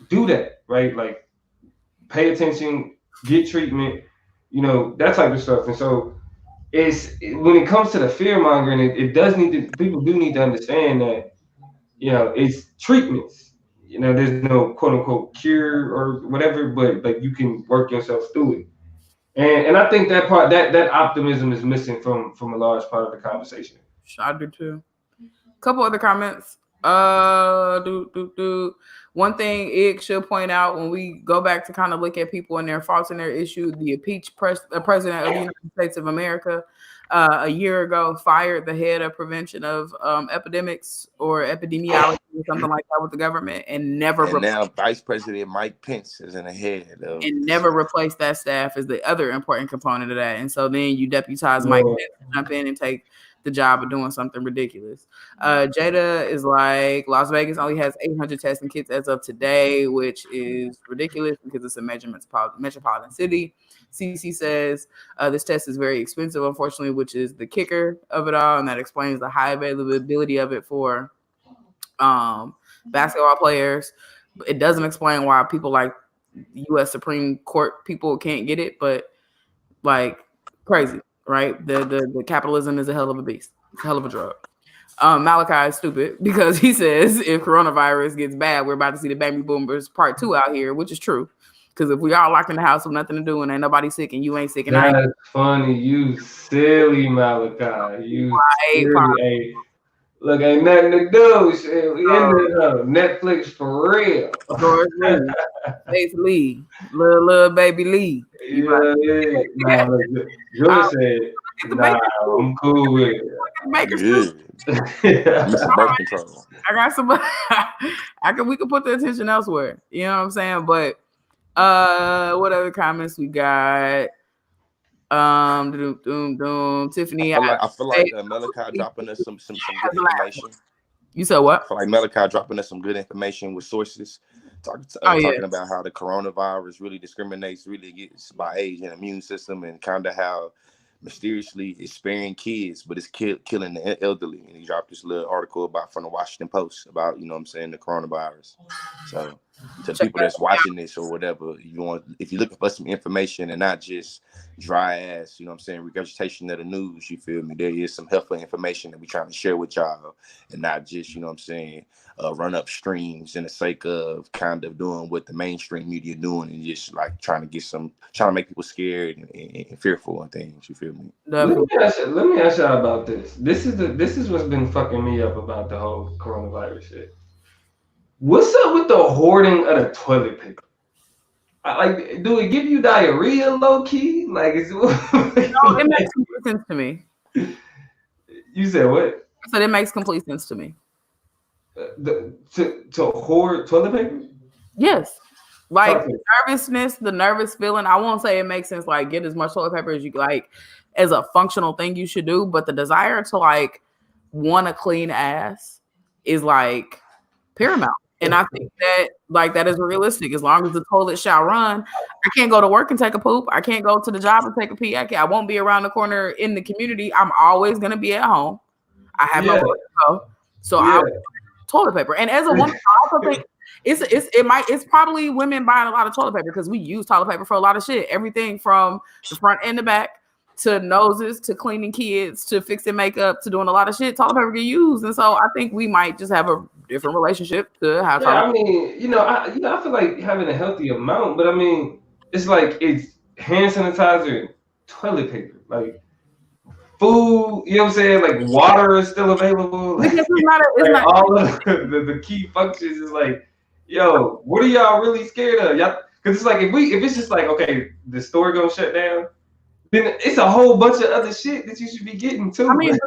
do that, right? Like pay attention, get treatment, that type of stuff. And so it's when it comes to the fear mongering, it does need to, people do need to understand that, it's treatments. There's no quote unquote cure or whatever, but you can work yourself through it. And I think that part, that optimism is missing from a large part of the conversation. I do too. Couple other comments. One thing Ig should point out when we go back to kind of look at people and their faults and their issues, the impeached president of the United States of America a year ago fired the head of prevention of epidemics or epidemiology or something like that with the government and now Vice President Mike Pence is in the head of and never replaced that staff is the other important component of that. And so then you deputize Mike Pence to jump in and take the job of doing something ridiculous. Jada is like, Las Vegas only has 800 testing kits as of today, which is ridiculous because it's a metropolitan city. CC says this test is very expensive, unfortunately, which is the kicker of it all, and that explains the high availability of it for basketball players. It doesn't explain why people like U.S. Supreme Court people can't get it, but like crazy. Right, the capitalism is a hell of a beast. It's a hell of a drug. Malachi is stupid because he says if coronavirus gets bad, we're about to see the baby boomers part 2 out here, which is true. Because if we all locked in the house with nothing to do and ain't nobody sick and you ain't sick, and that's funny, you silly Malachi, you silly. Look, ain't nothing to do. Shit. We in Netflix for real. Faith Lee, little baby Lee. Yeah. Julie said, "Nah, I'm cool with it." I got somebody. We can put the attention elsewhere. You know what I'm saying? But what other comments we got? Tiffany. I feel like Malachi dropping us some good information. You said what? I feel like Malachi dropping us some good information with sources, talking about how the coronavirus really discriminates, really gets by age and immune system, and kind of how mysteriously it's sparing kids, but it's killing the elderly. And he dropped this little article from the Washington Post about, the coronavirus. So to people that's watching this or whatever, if you're looking for some information and not just dry ass, regurgitation of the news, you feel me? There is some helpful information that we're trying to share with y'all and not just, run up streams in the sake of kind of doing what the mainstream media doing and just like trying to make people scared and fearful and things, you feel me? Let me ask y'all about this. This is what's been fucking me up about the whole coronavirus shit. What's up with the hoarding of the toilet paper? Like, do it give you diarrhea low key? Like, it makes complete sense to me. You said what? I said it makes complete sense to me. To hoard toilet paper? Yes. Like nervousness, the nervous feeling. I won't say it makes sense. Like, get as much toilet paper as you like, as a functional thing you should do. But the desire to like want a clean ass is like paramount. And I think that is realistic. As long as the toilet shall run, I can't go to work and take a poop. I can't go to the job and take a pee. I won't be around the corner in the community. I'm always gonna be at home. I have nowhere to go, so I toilet paper. And as a woman, I also think it's probably women buying a lot of toilet paper because we use toilet paper for a lot of shit. Everything from the front and the back to noses to cleaning kids to fixing makeup to doing a lot of shit. Toilet paper get used, and so I think we might just have a different relationship to how. Yeah, I mean, I feel like having a healthy amount, but I mean, it's like it's hand sanitizer, toilet paper, like food. You know what I'm saying? Like water is still available. Like, it's not all of the key functions is like, yo, what are y'all really scared of? Y'all, because it's like if it's just like, okay, the store gonna shut down, then it's a whole bunch of other shit that you should be getting too. I mean,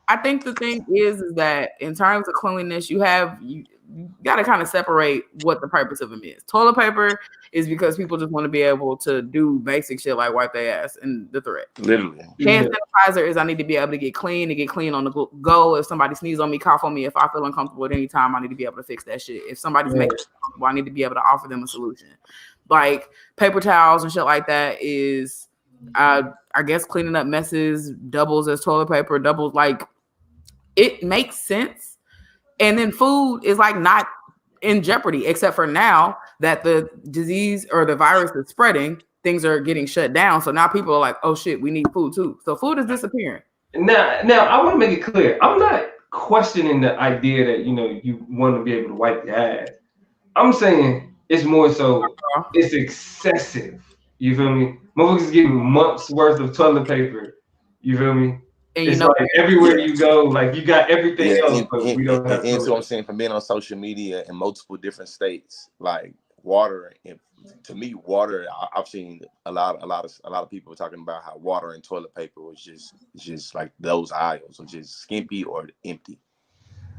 I think the thing is that in terms of cleanliness, you got to kind of separate what the purpose of them is. Toilet paper is because people just want to be able to do basic shit like wipe their ass and the threat. Literally. Hand sanitizer is I need to be able to get clean on the go. If somebody sneezes on me, cough on me, if I feel uncomfortable at any time, I need to be able to fix that shit. If somebody's making me uncomfortable, I need to be able to offer them a solution. Like paper towels and shit like that is, I guess cleaning up messes doubles as toilet paper, doubles like it makes sense. And then food is like not in jeopardy, except for now that the disease or the virus is spreading, things are getting shut down. So now people are like, oh shit, we need food too. So food is disappearing. Now I want to make it clear. I'm not questioning the idea that, you want to be able to wipe your ass. I'm saying it's more so it's excessive. You feel me? Motherfuckers getting months worth of toilet paper. You feel me? And it's like everywhere you go, like you got everything else, but we don't have. And so I'm saying, from being on social media in multiple different states, like water. And to me, water. I've seen a lot of people talking about how water and toilet paper was just like those aisles are just skimpy or empty.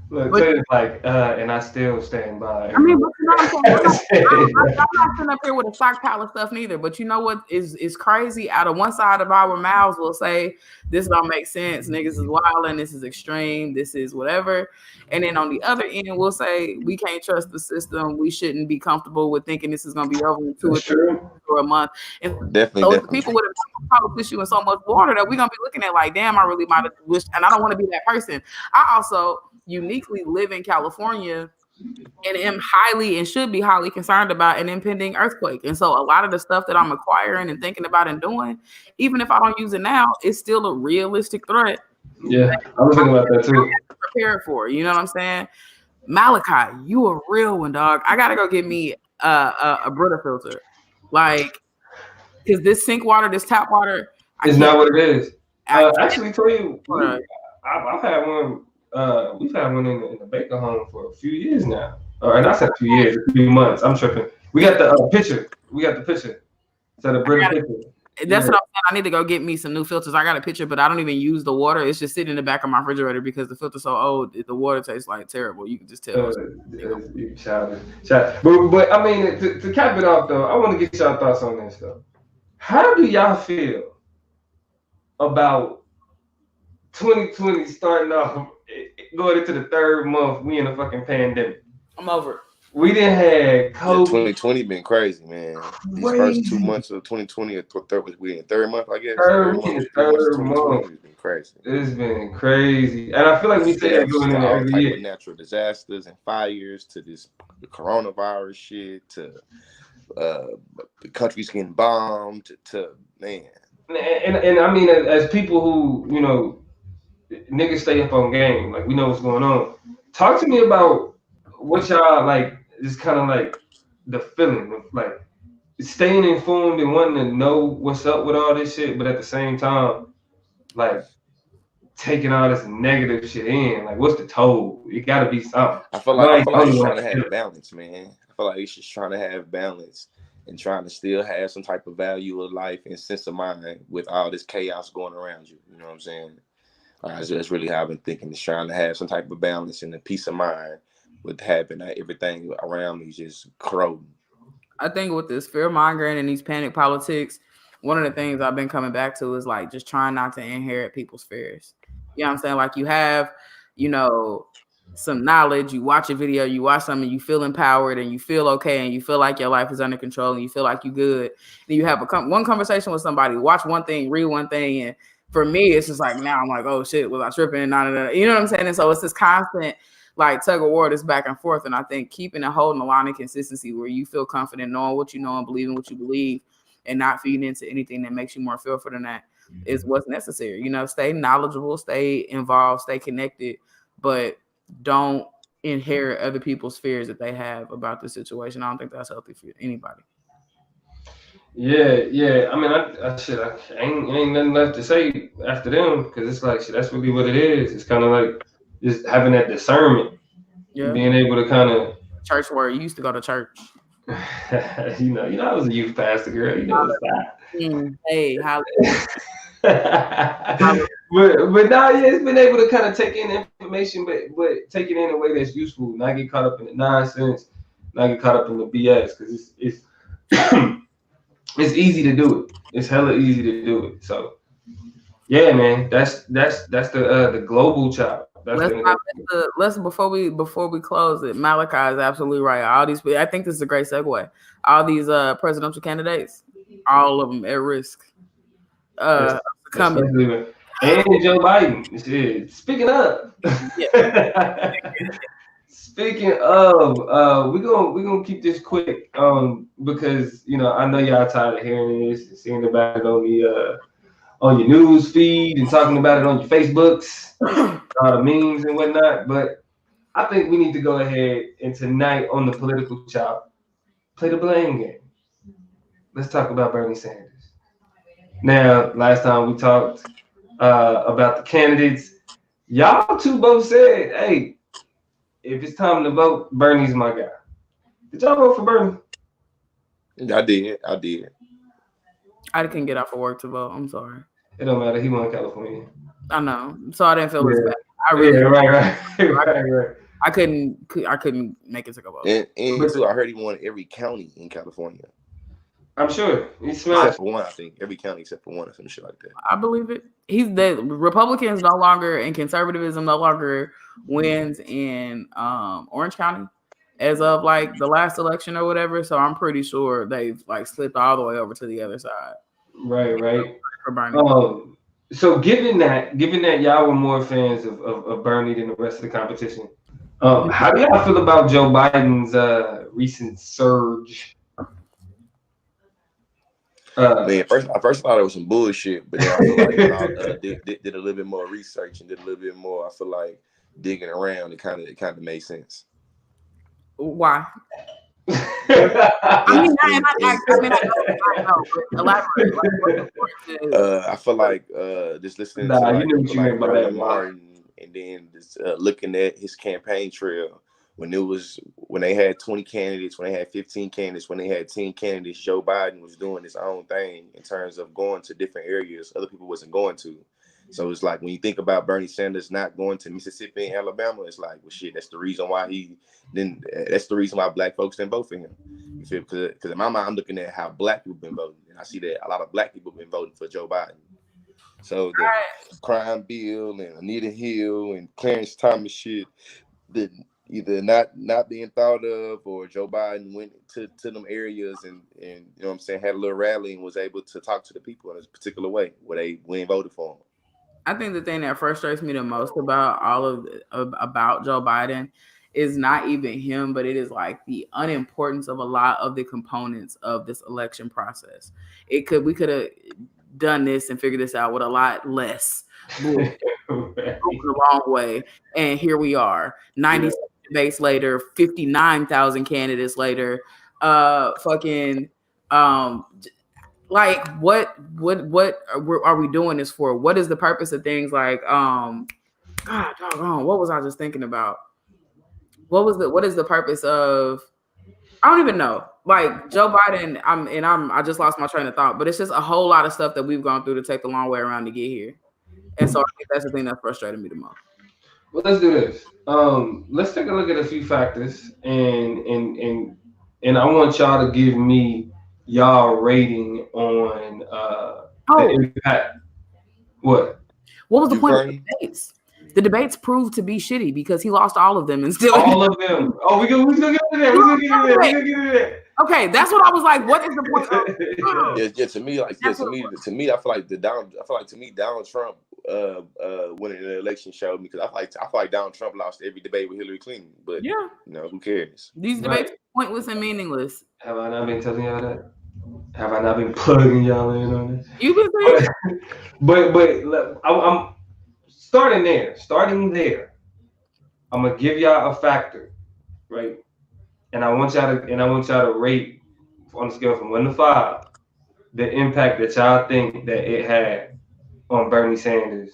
Look, it's like, and I still stand by. I mean, but I'm not sitting up here with a stockpile of stuff neither. But you know what is crazy? Out of one side of our mouths, we'll say this don't make sense. Niggas is wilding. This is extreme. This is whatever. And then on the other end, we'll say we can't trust the system. We shouldn't be comfortable with thinking this is going to be over in 2 or 3 weeks or a month. And definitely. People with a problem tissue and so much water that we're going to be looking at like, damn, I really might have wished. And I don't want to be that person. I also uniquely live in California and am highly and should be highly concerned about an impending earthquake. And so a lot of the stuff that I'm acquiring and thinking about and doing, even if I don't use it now, it's still a realistic threat. Yeah, I was thinking about that too. Prepared for, you know what I'm saying? Malachi, you a real one, dog. I gotta go get me a Brita filter. Like, because this sink water, this tap water is not what it is. Actually, tell you, I've had one. We've had one in the Baker home for a few years now. Or not a few years, a few months. I'm tripping. We got the picture. So the Brita picture. That's what I'm saying. I need to go get me some new filters. I got a picture, but I don't even use the water. It's just sitting in the back of my refrigerator because the filter's so old. The water tastes like terrible. You can just tell. Shout. But I mean, to cap it off though, I want to get y'all thoughts on this though. How do y'all feel about 2020 starting off, going into the 3rd month? We in a fucking pandemic. I'm over it. We didn't have COVID. 2020 been crazy, man. These first 2 months of 2020, we in 3rd month, I guess. Third month. It's been crazy. It's been crazy, and I feel like we say that going in every year. Natural disasters and fires to this coronavirus shit to the countries getting bombed to man. And I mean, as people who niggas stay up on game, like we know what's going on. Talk to me about what y'all like. Just kind of like the feeling of like staying informed and wanting to know what's up with all this shit, but at the same time, like taking all this negative shit in. Like, what's the toll? It got to be something. I feel like it's trying to have balance, man. I feel like it's just trying to have balance and trying to still have some type of value of life and sense of mind with all this chaos going around you. You know what I'm saying? That's really how I've been thinking. It's trying to have some type of balance and a peace of mind with having everything around me just corroding. I think with this fear mongering and these panic politics, one of the things I've been coming back to is like just trying not to inherit people's fears. You know what I'm saying? Like you have, some knowledge, you watch a video, you watch something, you feel empowered and you feel okay and you feel like your life is under control and you feel like you're good. Then you have one conversation with somebody, watch one thing, read one thing, and for me, it's just like now I'm like, oh shit, was I tripping? You know what I'm saying? And so it's this constant like tug of war, this back and forth. And I think keeping and holding a line of consistency where you feel confident knowing what you know and believing what you believe and not feeding into anything that makes you more fearful than that is what's necessary. Stay knowledgeable, stay involved, stay connected, but don't inherit other people's fears that they have about the situation. I don't think that's healthy for anybody. Yeah. I mean, I ain't nothing left to say after them because it's like, shit, that's really what it is. It's kind of like just having that discernment, being able to kind of church where you used to go to church. I was a youth pastor, girl. Hey, but now, it's been able to kind of take in information, but take it in a way that's useful, not get caught up in the nonsense, not get caught up in the BS, because it's it's easy to do it. It's hella easy to do it. So, yeah, man, that's the global chop. Let's before we close it, Malachi is absolutely right. All these, I think this is a great segue. All these presidential candidates, all of them at risk. Coming. And Joe Biden. Speaking up. Speaking of, we're gonna keep this quick, because I know y'all tired of hearing this and seeing about it on your news feed and talking about it on your Facebooks, all the memes and whatnot. But I think we need to go ahead and tonight on the political chop, play the blame game. Let's talk about Bernie Sanders. Now, last time we talked about the candidates, y'all two both said, hey, if it's time to vote, Bernie's my guy. Did y'all vote for Bernie? I did. I couldn't get out for work to vote. I'm sorry. It don't matter. He won in California. I know. So I didn't feel bad. Right. I couldn't make it to go vote. And too, I heard he won every county in California. I'm sure. He smashed. Except for one, I think. Every county except for one or some shit like that. I believe it. The Republicans no longer and conservatism no longer wins in Orange County as of like the last election or whatever. So I'm pretty sure they've like slipped all the way over to the other side. Right. For Bernie. So given that y'all were more fans of Bernie than the rest of the competition, how do y'all feel about Joe Biden's recent surge? Man, I first thought it was some bullshit, but then I feel like I did a little bit more research and did a little bit more. I feel like digging around, it kind of made sense. Why? I know. Elaborate. I feel like just listening to like Bernie Martin, and then just looking at his campaign trail. When they had 20 candidates, when they had 15 candidates, when they had 10 candidates, Joe Biden was doing his own thing in terms of going to different areas other people wasn't going to. So it's like when you think about Bernie Sanders not going to Mississippi and Alabama, it's like, well, shit, that's the reason why that's the reason why black folks didn't vote for him. You feel? Because in my mind, I'm looking at how black people been voting, and I see that a lot of black people been voting for Joe Biden. So the crime bill and Anita Hill and Clarence Thomas shit that either not being thought of, or Joe Biden went to them areas and you know what I'm saying, had a little rally and was able to talk to the people in a particular way where they went and voted for him. I think the thing that frustrates me the most about about Joe Biden is not even him, but it is like the unimportance of a lot of the components of this election process. We could have done this and figured this out with a lot less the wrong way, and here we are, 90 debates later, 59,000 candidates later, like what are we doing this for? What is the purpose of things like God doggone, what was I just thinking about? What is the purpose of, I don't even know. Like Joe Biden, I just lost my train of thought, but it's just a whole lot of stuff that we've gone through to take the long way around to get here. And so I think that's the thing that frustrated me the most. Well, let's do this. Let's take a look at a few factors, and I want y'all to give me y'all rating on the impact. What was the point of the debates? The debates proved to be shitty because he lost all of them and still all of them. Oh, we're gonna get to that. Okay, that's what I was like. What is the point? To me, I feel like Donald Trump winning the election showed me, because I feel like Donald Trump lost every debate with Hillary Clinton. But who cares? These debates are pointless and meaningless. Have I not been telling y'all that? Have I not been plugging y'all in on this? You've been saying, but I'm starting there. I'm gonna give y'all a factor, right? And I want y'all to rate on a scale from 1 to 5 the impact that y'all think that it had on Bernie Sanders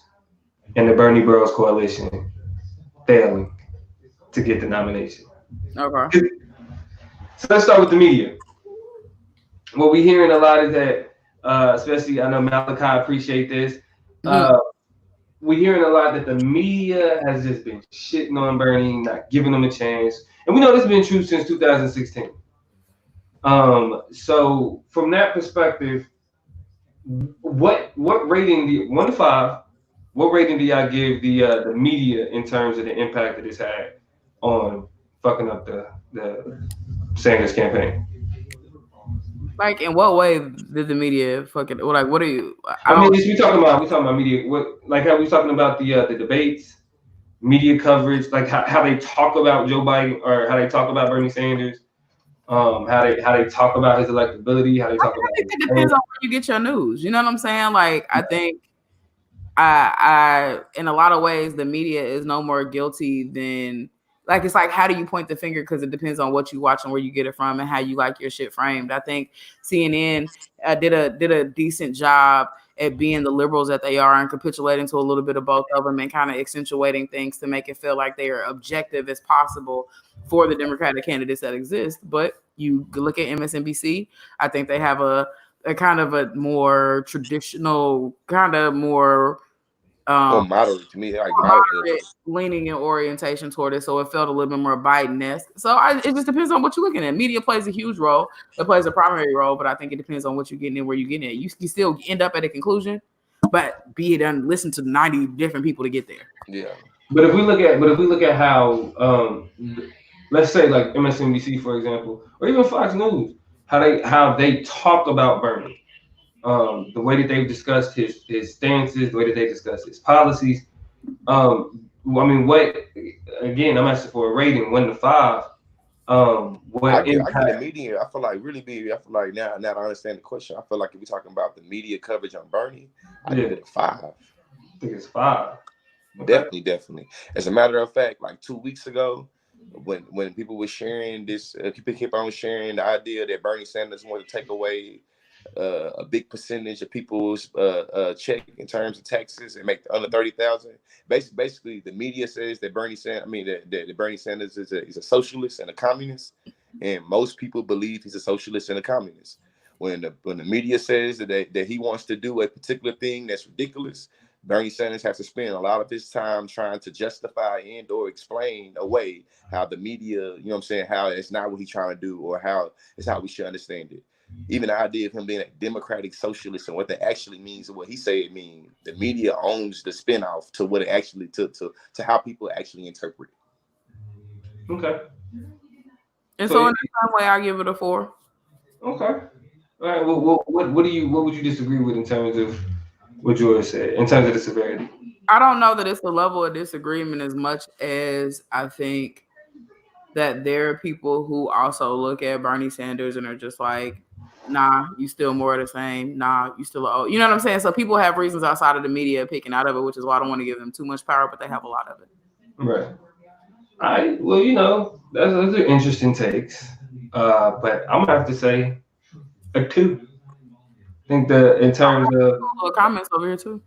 and the Bernie Bros coalition failing to get the nomination. Okay. So let's start with the media. What we're hearing a lot is that, especially I know Malachi appreciate this. We're hearing a lot that the media has just been shitting on Bernie, not giving him a chance. And we know this has been true since 2016. So from that perspective, what rating, 1 to 5, what rating do y'all give the media in terms of the impact that it's had on fucking up the Sanders campaign? Like, in what way did the media fucking, like, what are you? We talking about media. What, like, how we talking about the debates, media coverage, like how they talk about Joe Biden or how they talk about Bernie Sanders, how they talk about his electability, how they talk about. It depends on where you get your news. You know what I'm saying? Like I think I in a lot of ways the media is no more guilty than like it's like how do you point the finger because it depends on what you watch and where you get it from and how you like your shit framed. I think CNN did a decent job at being the liberals that they are and capitulating to a little bit of both of them and kind of accentuating things to make it feel like they are objective as possible for the Democratic candidates that exist. But you look at MSNBC, I think they have a kind of a more traditional, kind of more moderate to me, like moderate leaning in orientation toward it. So it felt a little bit more Biden-esque. So it just depends on what you're looking at. Media plays a huge role. It plays a primary role, but I think it depends on what you're getting and where you're getting it. You still end up at a conclusion, but be it done, listen to 90 different people to get there. Yeah. But if we look at how let's say like MSNBC, for example, or even Fox News, how they talk about Bernie. The way that they've discussed his stances, the way that they discuss his policies. I mean, what again? I'm asking for a rating 1 to 5. What I get the media. I feel like now I understand the question. I feel like if we're talking about the media coverage on Bernie, I give it a 5. I think it's 5. Okay. Definitely. As a matter of fact, like 2 weeks ago, when people were sharing this, people keep on sharing the idea that Bernie Sanders wanted to take away a big percentage of people's check in terms of taxes and make under 30,000. Basically, the media says that Bernie Sanders is a socialist and a communist, and most people believe he's a socialist and a communist. When the media says that he wants to do a particular thing that's ridiculous, Bernie Sanders has to spend a lot of his time trying to justify and or explain away how the media, you know what I'm saying, how it's not what he's trying to do or how it's how we should understand it. Even the idea of him being a democratic socialist and what that actually means and what he say it means, the media owns the spinoff to what it actually to how people actually interpret it. Okay. And so in the same way, I give it a 4. Okay. All right. Well, what would you disagree with in terms of what George said in terms of the severity? I don't know that it's the level of disagreement as much as I think that there are people who also look at Bernie Sanders and are just like, nah, you still more of the same. Nah, you still old. You know what I'm saying? So people have reasons outside of the media picking out of it, which is why I don't want to give them too much power, but they have a lot of it. Right. All right. Well, those are interesting takes. But I'm gonna have to say a 2. I think in terms of comments over here too.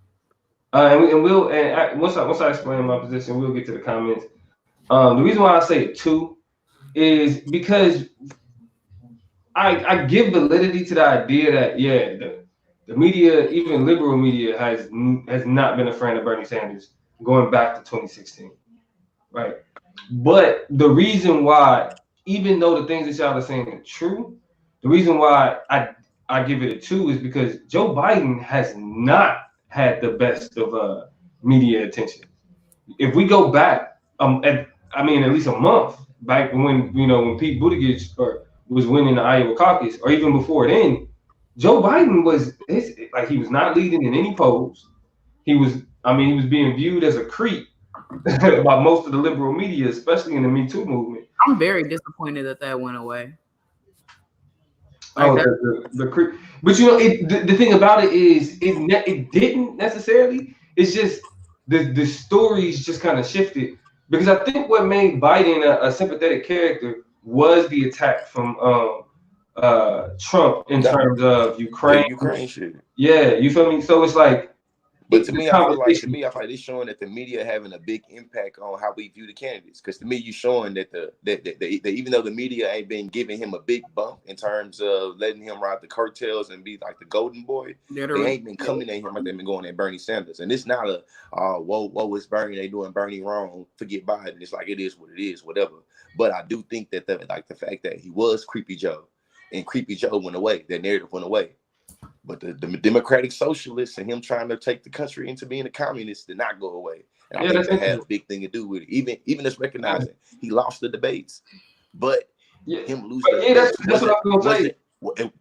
Once I explain my position, we'll get to the comments. The reason why I say 2 is because I give validity to the idea that the media, even liberal media, has not been a friend of Bernie Sanders going back to 2016, right? But the reason why, even though the things that y'all are saying are true, the reason why I give it a 2 is because Joe Biden has not had the best of media attention. If we go back, at least a month back when Pete Buttigieg was winning the Iowa caucus, or even before then, Joe Biden was not leading in any polls. He was being viewed as a creep by most of the liberal media, especially in the Me Too movement. I'm very disappointed that went away. The creep. But the thing about it is it didn't necessarily. It's just the stories just kind of shifted, because I think what made Biden a sympathetic character was the attack from Trump in terms of Ukraine. Ukraine shit. Yeah, you feel me? So it's like, but to me, I feel like it's showing that the media having a big impact on how we view the candidates. Because to me, you're showing that the even though the media ain't been giving him a big bump in terms of letting him ride the coattails and be like the golden boy, they ain't been coming at him like they've been going at Bernie Sanders. And it's not whoa, it's Bernie, they doing Bernie wrong, forget Biden. It's like it is what it is, whatever. But I do think that the fact that he was Creepy Joe, and Creepy Joe went away, that narrative went away. But the democratic socialists and him trying to take the country into being a communist did not go away. And I think that had a big thing to do with it. Even us recognizing he lost the debates, but him losing the debates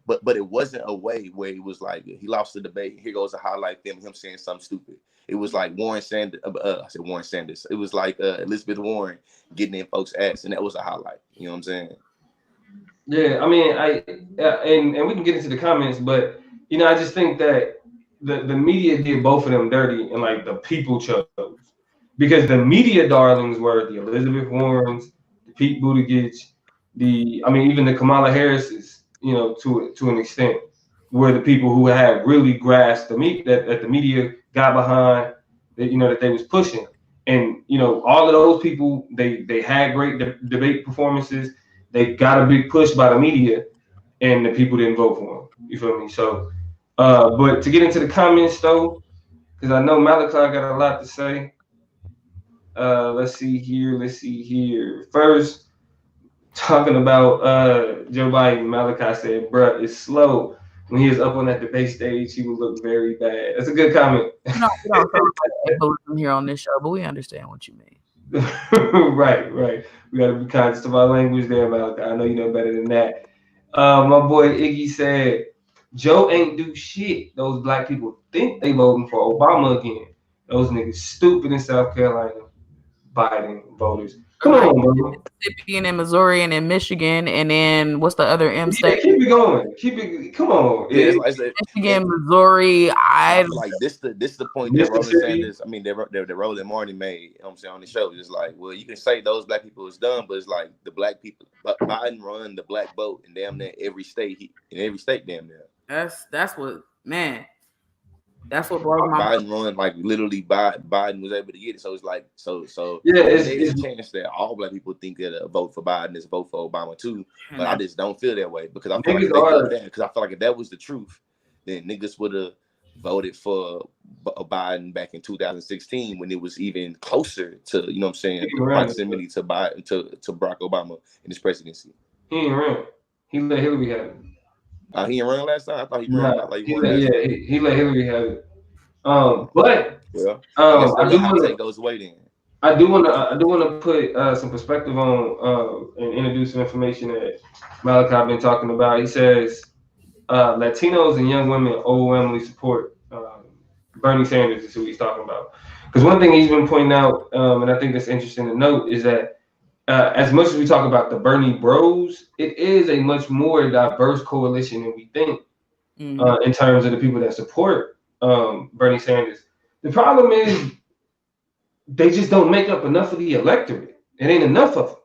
but it wasn't a way where it was like he lost the debate. Here goes a highlight film, him saying something stupid. It was like Warren Sanders. I said Warren Sanders. It was like Elizabeth Warren getting in folks' ass, and that was a highlight. You know what I'm saying? Yeah, I mean, and we can get into the comments, but you know, I just think that the media did both of them dirty, and like the people chose, because the media darlings were the Elizabeth Warrens, the Pete Buttigieg, even the Kamala Harris's, you know, to an extent, were the people who had really grasped that the media got behind, that, you know, that they was pushing. And, you know, all of those people, they had great debate performances. They got a big push by the media, and the people didn't vote for them. You feel me? So, but to get into the comments, though, because I know Malachi got a lot to say. Let's see here. First, talking about Joe Biden, Malachi said, bruh, it's slow. When he was up on that debate stage, he would look very bad. That's a good comment. No, we don't talk about ableism here on this show, but we understand what you mean. Right. We got to be conscious of our language there, Malachi. I know you know better than that. My boy Iggy said, Joe ain't do shit. Those black people think they voting for Obama again. Those niggas stupid in South Carolina. Biden voters. Come on, bro. Mississippi and in Missouri and in Michigan, and then what's the other M state? Keep it going. Come on. Yeah, Michigan, Missouri. I feel like this the point that Roland Sanders, that Roland Martin made, you know what I'm saying, on the show. It's like, well, you can say those black people is dumb, but it's like the black people, Biden run the black vote in damn near every state, damn near. That's what, man. That's what blows my mind. Biden run, like literally Biden was able to get it. So it's like so yeah, there's a chance that all black people think that a vote for Biden is a vote for Obama too. But I just don't feel that way, because I feel like if that was the truth, then niggas would have voted for Biden back in 2016 when it was even closer to, you know what I'm saying, proximity to Biden to Barack Obama in his presidency. He ain't run. He let Hillary have it. He didn't run last time. I thought he ran. He let Hillary have it. But I do want to take those away then. I do want to put some perspective on and introduce some information that Malachi been talking about. He says Latinos and young women overwhelmingly support Bernie Sanders is who he's talking about. Because one thing he's been pointing out, and I think that's interesting to note, is that as much as we talk about the Bernie Bros, it is a much more diverse coalition than we think in terms of the people that support Bernie Sanders. The problem is they just don't make up enough of the electorate. It ain't enough of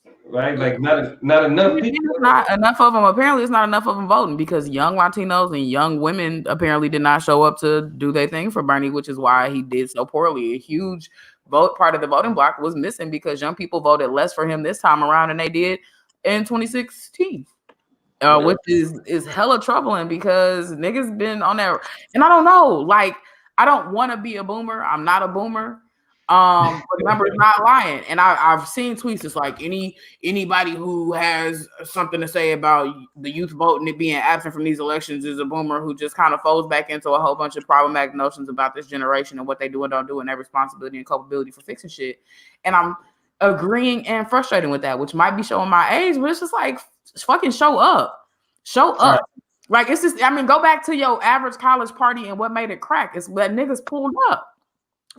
them, right? Like not enough people. It's not enough of them. Apparently, it's not enough of them voting, because young Latinos and young women apparently did not show up to do their thing for Bernie, which is why he did so poorly. A huge part of the voting block was missing because young people voted less for him this time around than they did in 2016, which is hella troubling, because niggas been on there. And I don't know, like, I don't want to be a boomer. I'm not a boomer. But the number is not lying. And I've seen tweets. It's like anybody who has something to say about the youth vote and it being absent from these elections is a boomer who just kind of folds back into a whole bunch of problematic notions about this generation and what they do and don't do and their responsibility and culpability for fixing shit. And I'm agreeing and frustrated with that, which might be showing my age, but it's just like, fucking show up. Right. Like, it's just, go back to your average college party and what made it crack. It's that niggas pulled up.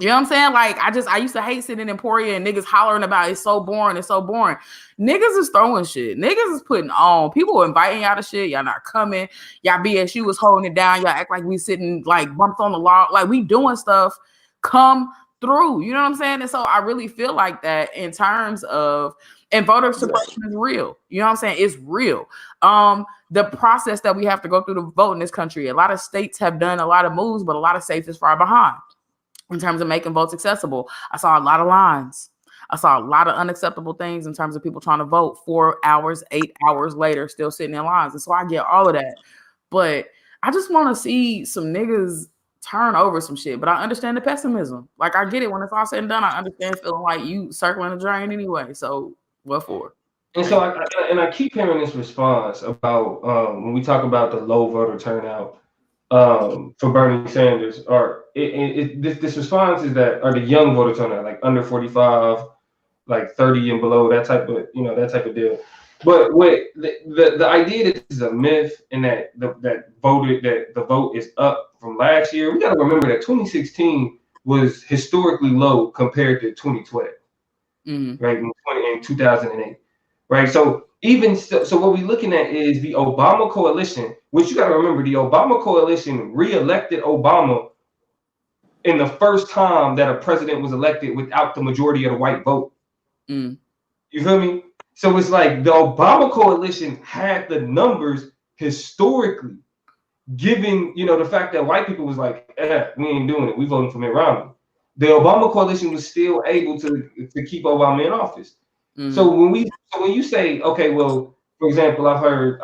You know what I'm saying? Like, I used to hate sitting in Emporia and niggas hollering about it's so boring. Niggas is throwing shit. Niggas is putting on. People inviting y'all to shit. Y'all not coming. Y'all BSU was holding it down. Y'all act like we sitting like bumped on the log. Like, we doing stuff. Come through. You know what I'm saying? And so I really feel like that in terms of, and voter suppression is real. You know what I'm saying? It's real. The process that we have to go through to vote in this country, a lot of states have done a lot of moves, but a lot of states is far behind in terms of making votes accessible. I saw a lot of lines. I saw a lot of unacceptable things in terms of people trying to vote 4 hours, 8 hours later, still sitting in lines. And so I get all of that. But I just want to see some niggas turn over some shit. But I understand the pessimism. Like, I get it. When it's all said and done, I understand feeling like you circling the drain anyway. So what for? And so I keep hearing this response about when we talk about the low voter turnout for Bernie Sanders, or this response is that, or the young voter turnout, like under 45, like 30 and below, that type of deal. But what the idea that this is a myth and that the vote is up from last year, we got to remember that 2016 was historically low compared to 2012, right? In 2008, right? So even so, what we're looking at is the Obama coalition, which you got to remember, the Obama coalition reelected Obama in the first time that a president was elected without the majority of the white vote. You feel me? So it's like the Obama coalition had the numbers historically, given, you know, the fact that white people was like, we ain't doing it. We voting for Mitt Romney. The Obama coalition was still able to keep Obama in office. So when you say, okay, well, for example, I've heard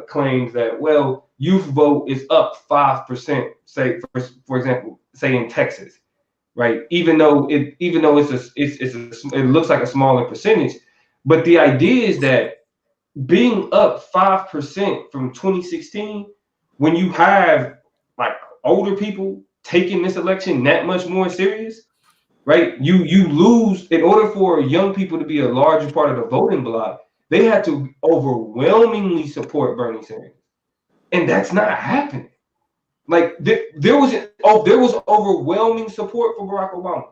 claims that, well, youth vote is up 5%, say for example, say in Texas, right? Even though it looks like a smaller percentage. But the idea is that being up 5% from 2016, when you have like older people taking this election that much more serious, right? You lose. In order for young people to be a larger part of the voting bloc, they had to overwhelmingly support Bernie Sanders, and that's not happening. Like there was overwhelming support for Barack Obama.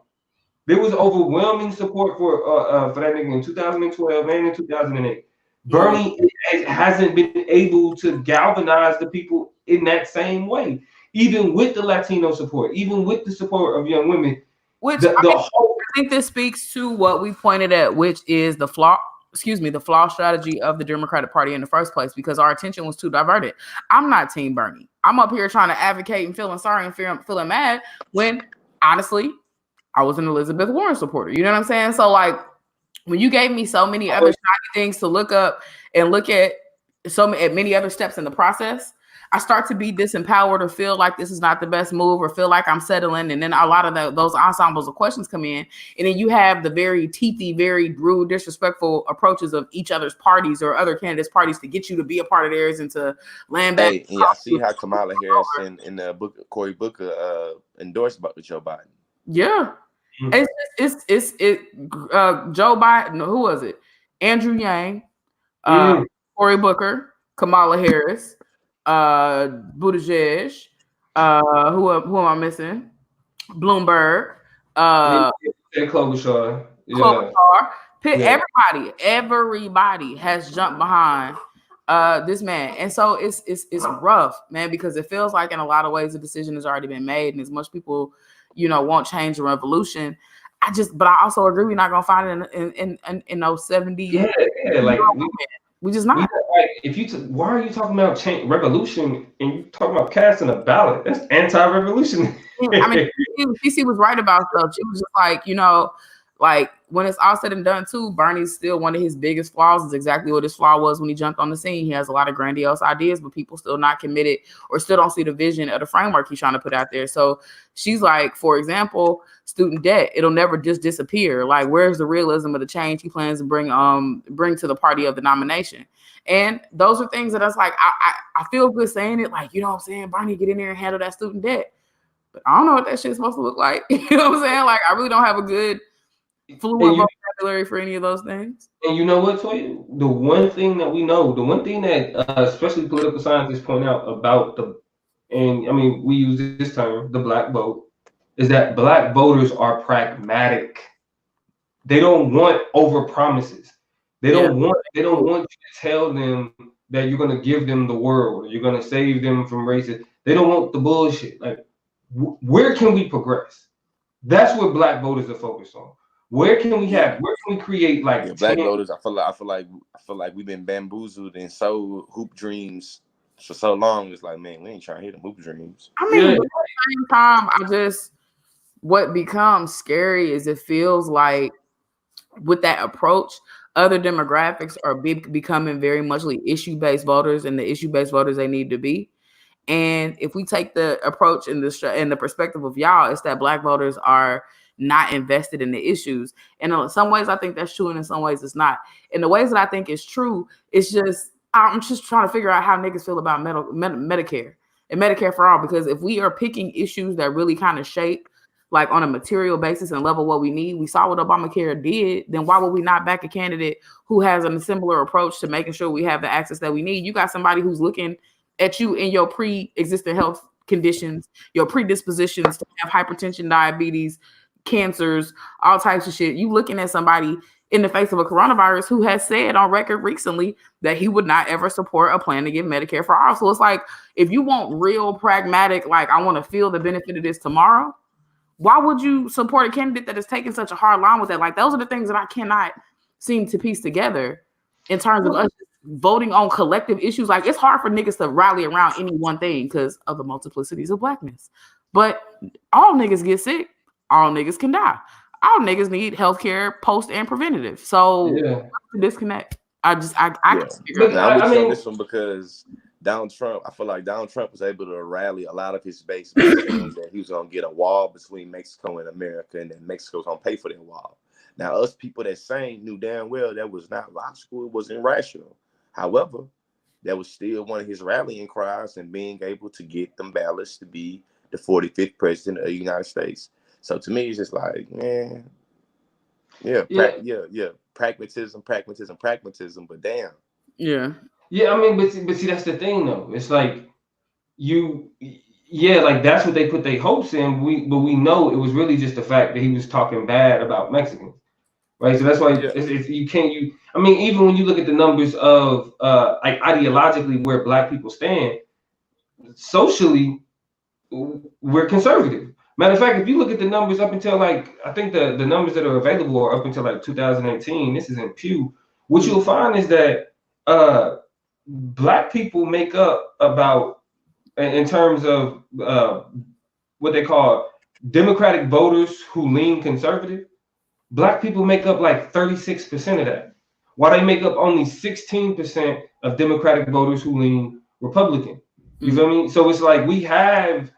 There was overwhelming support for that nigga in 2012 and in 2008. Bernie hasn't been able to galvanize the people in that same way, even with the Latino support, even with the support of young women. Which I think this speaks to what we pointed at, which is the flaw strategy of the Democratic Party in the first place, because our attention was too diverted. I'm not Team Bernie. I'm up here trying to advocate and feeling sorry and feeling mad when, honestly, I was an Elizabeth Warren supporter. You know what I'm saying? So like when you gave me so many other shiny things to look up and look at at many other steps in the process, I start to be disempowered or feel like this is not the best move or feel like I'm settling. And then a lot of those ensembles of questions come in. And then you have the very teethy, very rude, disrespectful approaches of each other's parties or other candidates' parties to get you to be a part of theirs and to land back. Hey, yeah, I see how Kamala Harris and the Cory Booker endorsed Joe Biden. Yeah. It's Joe Biden. Who was it? Andrew Yang, Cory Booker, Kamala Harris, Buttigieg. Who am I missing? Bloomberg. Klobuchar. Yeah. Everybody has jumped behind this man, and so it's rough, man, because it feels like in a lot of ways the decision has already been made, and as much people, you know, won't change the revolution. But I also agree we're not gonna find it in those 70. Yeah, like we just not. Why are you talking about change revolution and you talking about casting a ballot? That's anti-revolution. I mean, CC was right about stuff. She was just like, you know, like when it's all said and done too, Bernie's still one of his biggest flaws is exactly what his flaw was when he jumped on the scene. He has a lot of grandiose ideas, but people still not committed or still don't see the vision of the framework he's trying to put out there. So she's like, for example, student debt, it'll never just disappear. Like, where's the realism of the change he plans to bring to the party of the nomination? And those are things that I was like, I feel good saying it, like, you know what I'm saying, Bernie, get in there and handle that student debt. But I don't know what that shit's supposed to look like. You know what I'm saying? Like, I really don't have a good fluent vocabulary for any of those things. And you know what, Toy? The one thing that we know, the one thing that especially political scientists point out about we use this term, the black vote, is that black voters are pragmatic. They don't want over promises. They don't want you to tell them that you're going to give them the world or you're going to save them from racism. They don't want the bullshit. Like, where can we progress? That's what black voters are focused on. Where can we create like black voters? I feel like we've been bamboozled and sold hoop dreams for so long. It's like, man, we ain't trying to hit them hoop dreams. I mean, at the same time, what becomes scary is it feels like with that approach, other demographics are becoming very much like issue-based voters, and the issue-based voters they need to be. And if we take the approach in the perspective of y'all, it's that black voters are not invested in the issues. And in some ways, I think that's true, and in some ways, it's not. In the ways that I think is true, it's just I'm just trying to figure out how niggas feel about Medicare and Medicare for all. Because if we are picking issues that really kind of shape like on a material basis and level what we need. We saw what Obamacare did. Then why would we not back a candidate who has a similar approach to making sure we have the access that we need? You got somebody who's looking at you in your pre-existing health conditions, your predispositions to have hypertension, diabetes, cancers, all types of shit. You looking at somebody in the face of a coronavirus who has said on record recently that he would not ever support a plan to give Medicare for all. So it's like, if you want real pragmatic, like I want to feel the benefit of this tomorrow, why would you support a candidate that is taking such a hard line with that? Like, those are the things that I cannot seem to piece together in terms of us voting on collective issues. Like, it's hard for niggas to rally around any one thing because of the multiplicities of blackness. But all niggas get sick. All niggas can die. All niggas need healthcare, post and preventative. So disconnect. I can figure it out. I mean, this one because Donald Trump, I feel like Donald Trump was able to rally a lot of his base by saying that he was going to get a wall between Mexico and America, and then Mexico's going to pay for that wall. Now, us people that knew damn well that was not logical, it wasn't rational. However, that was still one of his rallying cries and being able to get them ballots to be the 45th president of the United States. So to me, it's just like, man, pragmatism, but damn. Yeah, I mean, but see, that's the thing, though. It's like like that's what they put their hopes in. But we know it was really just the fact that he was talking bad about Mexicans, right? So that's why I mean, even when you look at the numbers of like ideologically where Black people stand, socially, we're conservative. Matter of fact, if you look at the numbers up until like, I think the numbers that are available are up until like 2018. This is in Pew. What you'll find is that Black people make up about, in terms of what they call Democratic voters who lean conservative, Black people make up like 36% of that, while they make up only 16% of Democratic voters who lean Republican. You feel me? So it's like we have,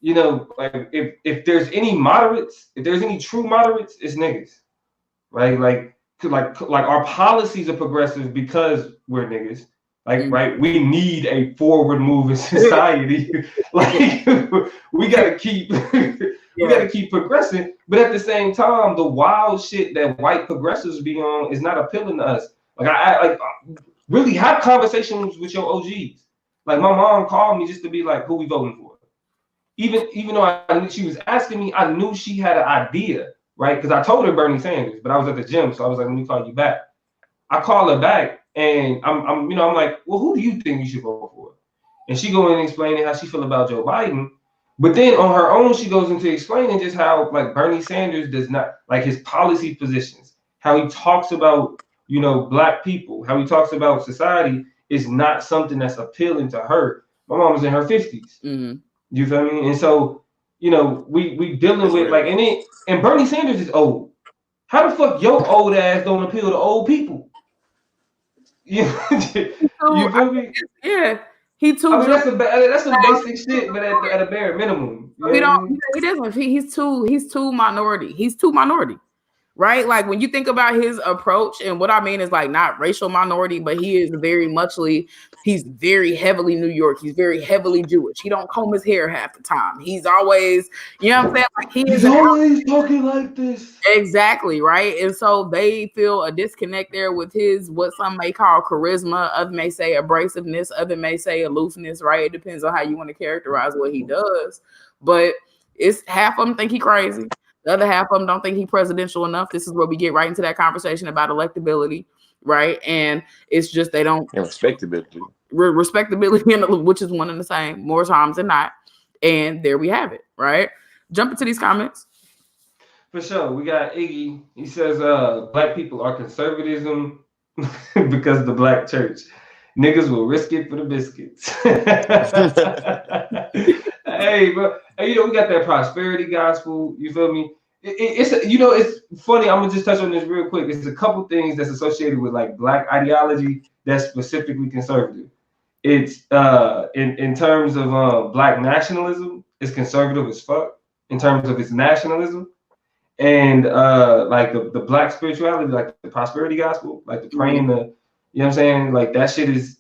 you know, like if there's any moderates, if there's any true moderates, it's niggas, right? Like our policies are progressive because we're niggas. Like, right, we need a forward move in society. Like, we gotta keep progressing. But at the same time, the wild shit that white progressives be on is not appealing to us. Like, I really have conversations with your OGs. Like, my mom called me just to be like, who we voting for? Even though she was asking me, I knew she had an idea, right? Because I told her Bernie Sanders, but I was at the gym, so I was like, let me call you back. I call her back. And I'm like, well, who do you think you should vote for? And she go in and explaining how she feel about Joe Biden. But then on her own, she goes into explaining just how like Bernie Sanders does not like his policy positions, how he talks about, you know, Black people, how he talks about society is not something that's appealing to her. My mom was in her 50s. Mm-hmm. You feel me? And so, you know, we dealing with like, and Bernie Sanders is old. How the fuck your old ass don't appeal to old people? You feel me? Yeah, he too. I mean, that's some basic shit, but at a bare minimum, he doesn't. He's too minority. He's too minority, right? Like when you think about his approach, and what I mean is like not racial minority, but he is he's very heavily New York. He's very heavily Jewish. He don't comb his hair half the time. He's always, you know what I'm saying? Like he's always talking like this. Exactly, right? And so they feel a disconnect there with his, what some may call charisma, others may say abrasiveness, others may say aloofness, right? It depends on how you want to characterize what he does. But it's half of them think he crazy. The other half of them don't think he presidential enough. This is where we get right into that conversation about electability, right? And it's just they don't respectability, which is one and the same more times than not. And there we have it, right? Jump into these comments. For sure, we got Iggy. He says, Black people are conservatism because of the Black church. Niggas will risk it for the biscuits. Hey, bro. Hey, you know, we got that prosperity gospel. You feel me? It's funny. I'm gonna just touch on this real quick. It's a couple things that's associated with like Black ideology that's specifically conservative. It's in terms of Black nationalism, it's conservative as fuck in terms of its nationalism. And like the Black spirituality, like the prosperity gospel, like the praying, the, you know what I'm saying? Like that shit is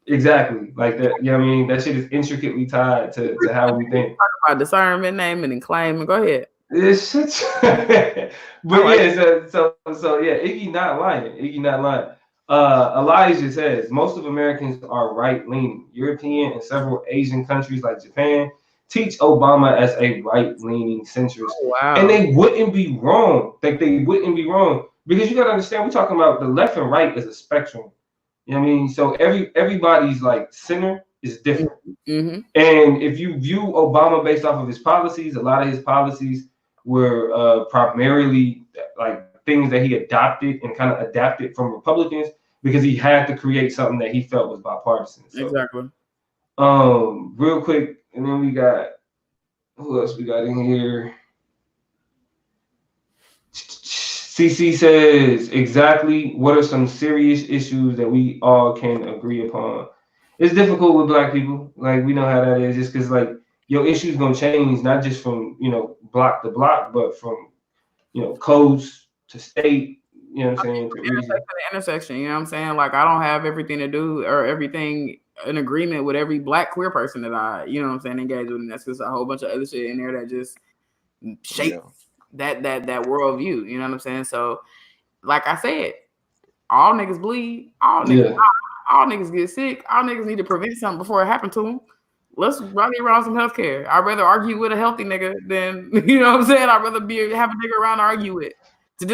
Exactly. Like that. You know what I mean? That shit is intricately tied to how we think. Talk about discernment, naming, and claiming. Go ahead. This shit. But All right. yeah, so yeah, Iggy not lying. Iggy not lying. Elijah says most of Americans are right-leaning. European and several Asian countries like Japan teach Obama as a right-leaning centrist. Oh, wow. And they wouldn't be wrong. Like they wouldn't be wrong. Because you gotta understand, we're talking about the left and right is a spectrum. You know what I mean? So everybody's like center is different. Mm-hmm. And if you view Obama based off of his policies, a lot of his policies were primarily like things that he adopted and kind of adapted from Republicans because he had to create something that he felt was bipartisan. So, Exactly. Real quick, and then we got who else we got in here? CC says exactly what are some serious issues that we all can agree upon. It's difficult with Black people, like we know how that is, just because like your issues gonna change not just from block to block, but from coast to state. You know what I'm saying? To intersection. You know what I'm saying? Like I don't have everything to do or everything in agreement with every Black queer person that I, engage with, and that's just a whole bunch of other shit in there that just shape that worldview. You know what I'm saying? So, like I said, all niggas bleed, all niggas die, all niggas get sick, all niggas need to prevent something before it happened to them. Let's rally around some healthcare. I'd rather argue with a healthy nigga than I'd rather have a nigga around to argue with. So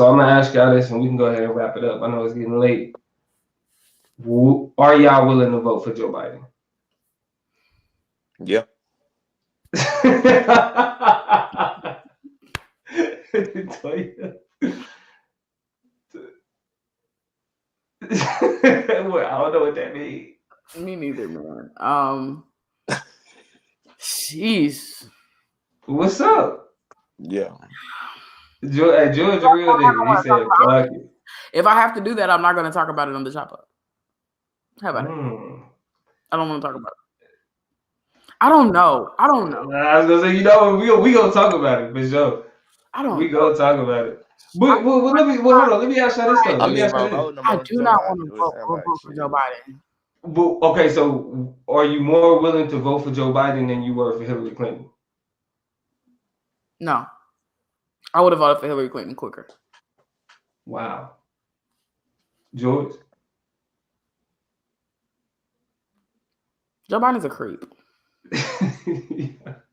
I'm gonna ask y'all this, and we can go ahead and wrap it up. I know it's getting late. Are y'all willing to vote for Joe Biden? Yeah. Well, I don't know what that means. Me neither, man. Jeez. What's up? Yeah. George a real nigga. He said, fuck it. If I have to do that, I'm not going to talk about it on the chop up. How about it? I don't want to talk about it. I don't know. I was going to say, we going to talk about it, for sure. We going to talk about it. But hold on. Let me ask you this, though. I do not want to vote for Joe Biden. But, okay, so are you more willing to vote for Joe Biden than you were for Hillary Clinton? No. I would have voted for Hillary Clinton quicker. Wow. George? Joe Biden's a creep.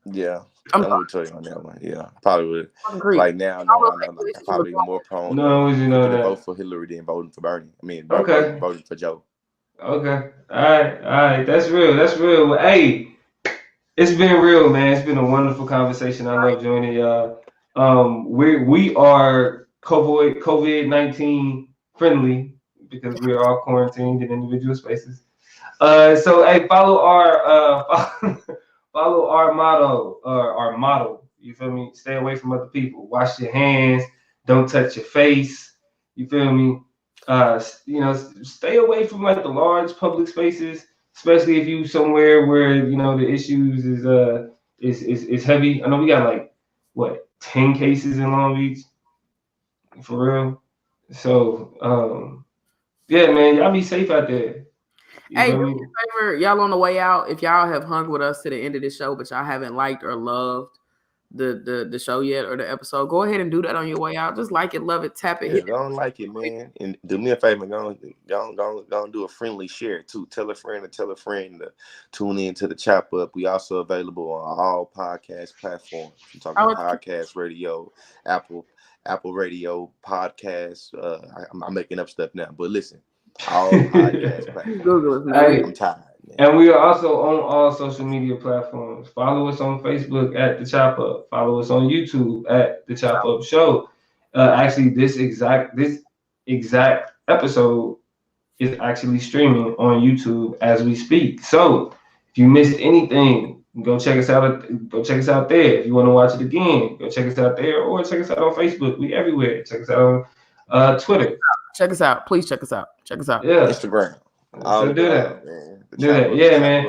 Yeah. I'm going to tell you on that one. Yeah. Probably would. Like now, I'm probably more prone to vote for Hillary than voting for Bernie. I mean, voting for Joe. Okay. All right. That's real. Well, hey, it's been real, man. It's been a wonderful conversation. I love joining y'all. We are COVID-19 friendly because we are all quarantined in individual spaces. So hey, follow our motto. You feel me? Stay away from other people. Wash your hands. Don't touch your face. You feel me? Stay away from like the large public spaces, especially if you somewhere where the issues is heavy. I know we got like 10 cases in Long Beach, for real. So yeah, man, y'all be safe out there. Hey, do me a favor, y'all on the way out, if y'all have hung with us to the end of this show, but y'all haven't liked or loved the show yet or the episode, go ahead and do that on your way out. Just like it, love it, tap it. Yeah, go and like it, man. And do me a favor, go and do a friendly share too. Tell a friend to tune in to the Chop Up. We also available on all podcast platforms. I'm talking about podcast radio, Apple Radio, podcast. I'm making up stuff now, but listen, all podcast platforms. Google it, man. I'm tired. And we are also on all social media platforms. Follow us on Facebook at The Chop Up. Follow us on YouTube at The Chop Up Show. Actually, this exact episode is actually streaming on YouTube as we speak. So if you missed anything, go check us out. Go check us out there. If you want to watch it again, go check us out there, or check us out on Facebook. We everywhere. Check us out on Twitter. Check us out. Please check us out. Check us out. Yeah. Instagram. So do that. Yeah, man.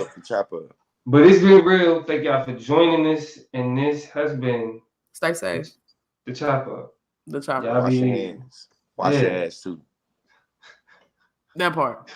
But it's been real. Thank y'all for joining us. And this has been Stay safe. The Chop Up. The Chop Up. Y'all Wash your hands. Wash your ass too. That part.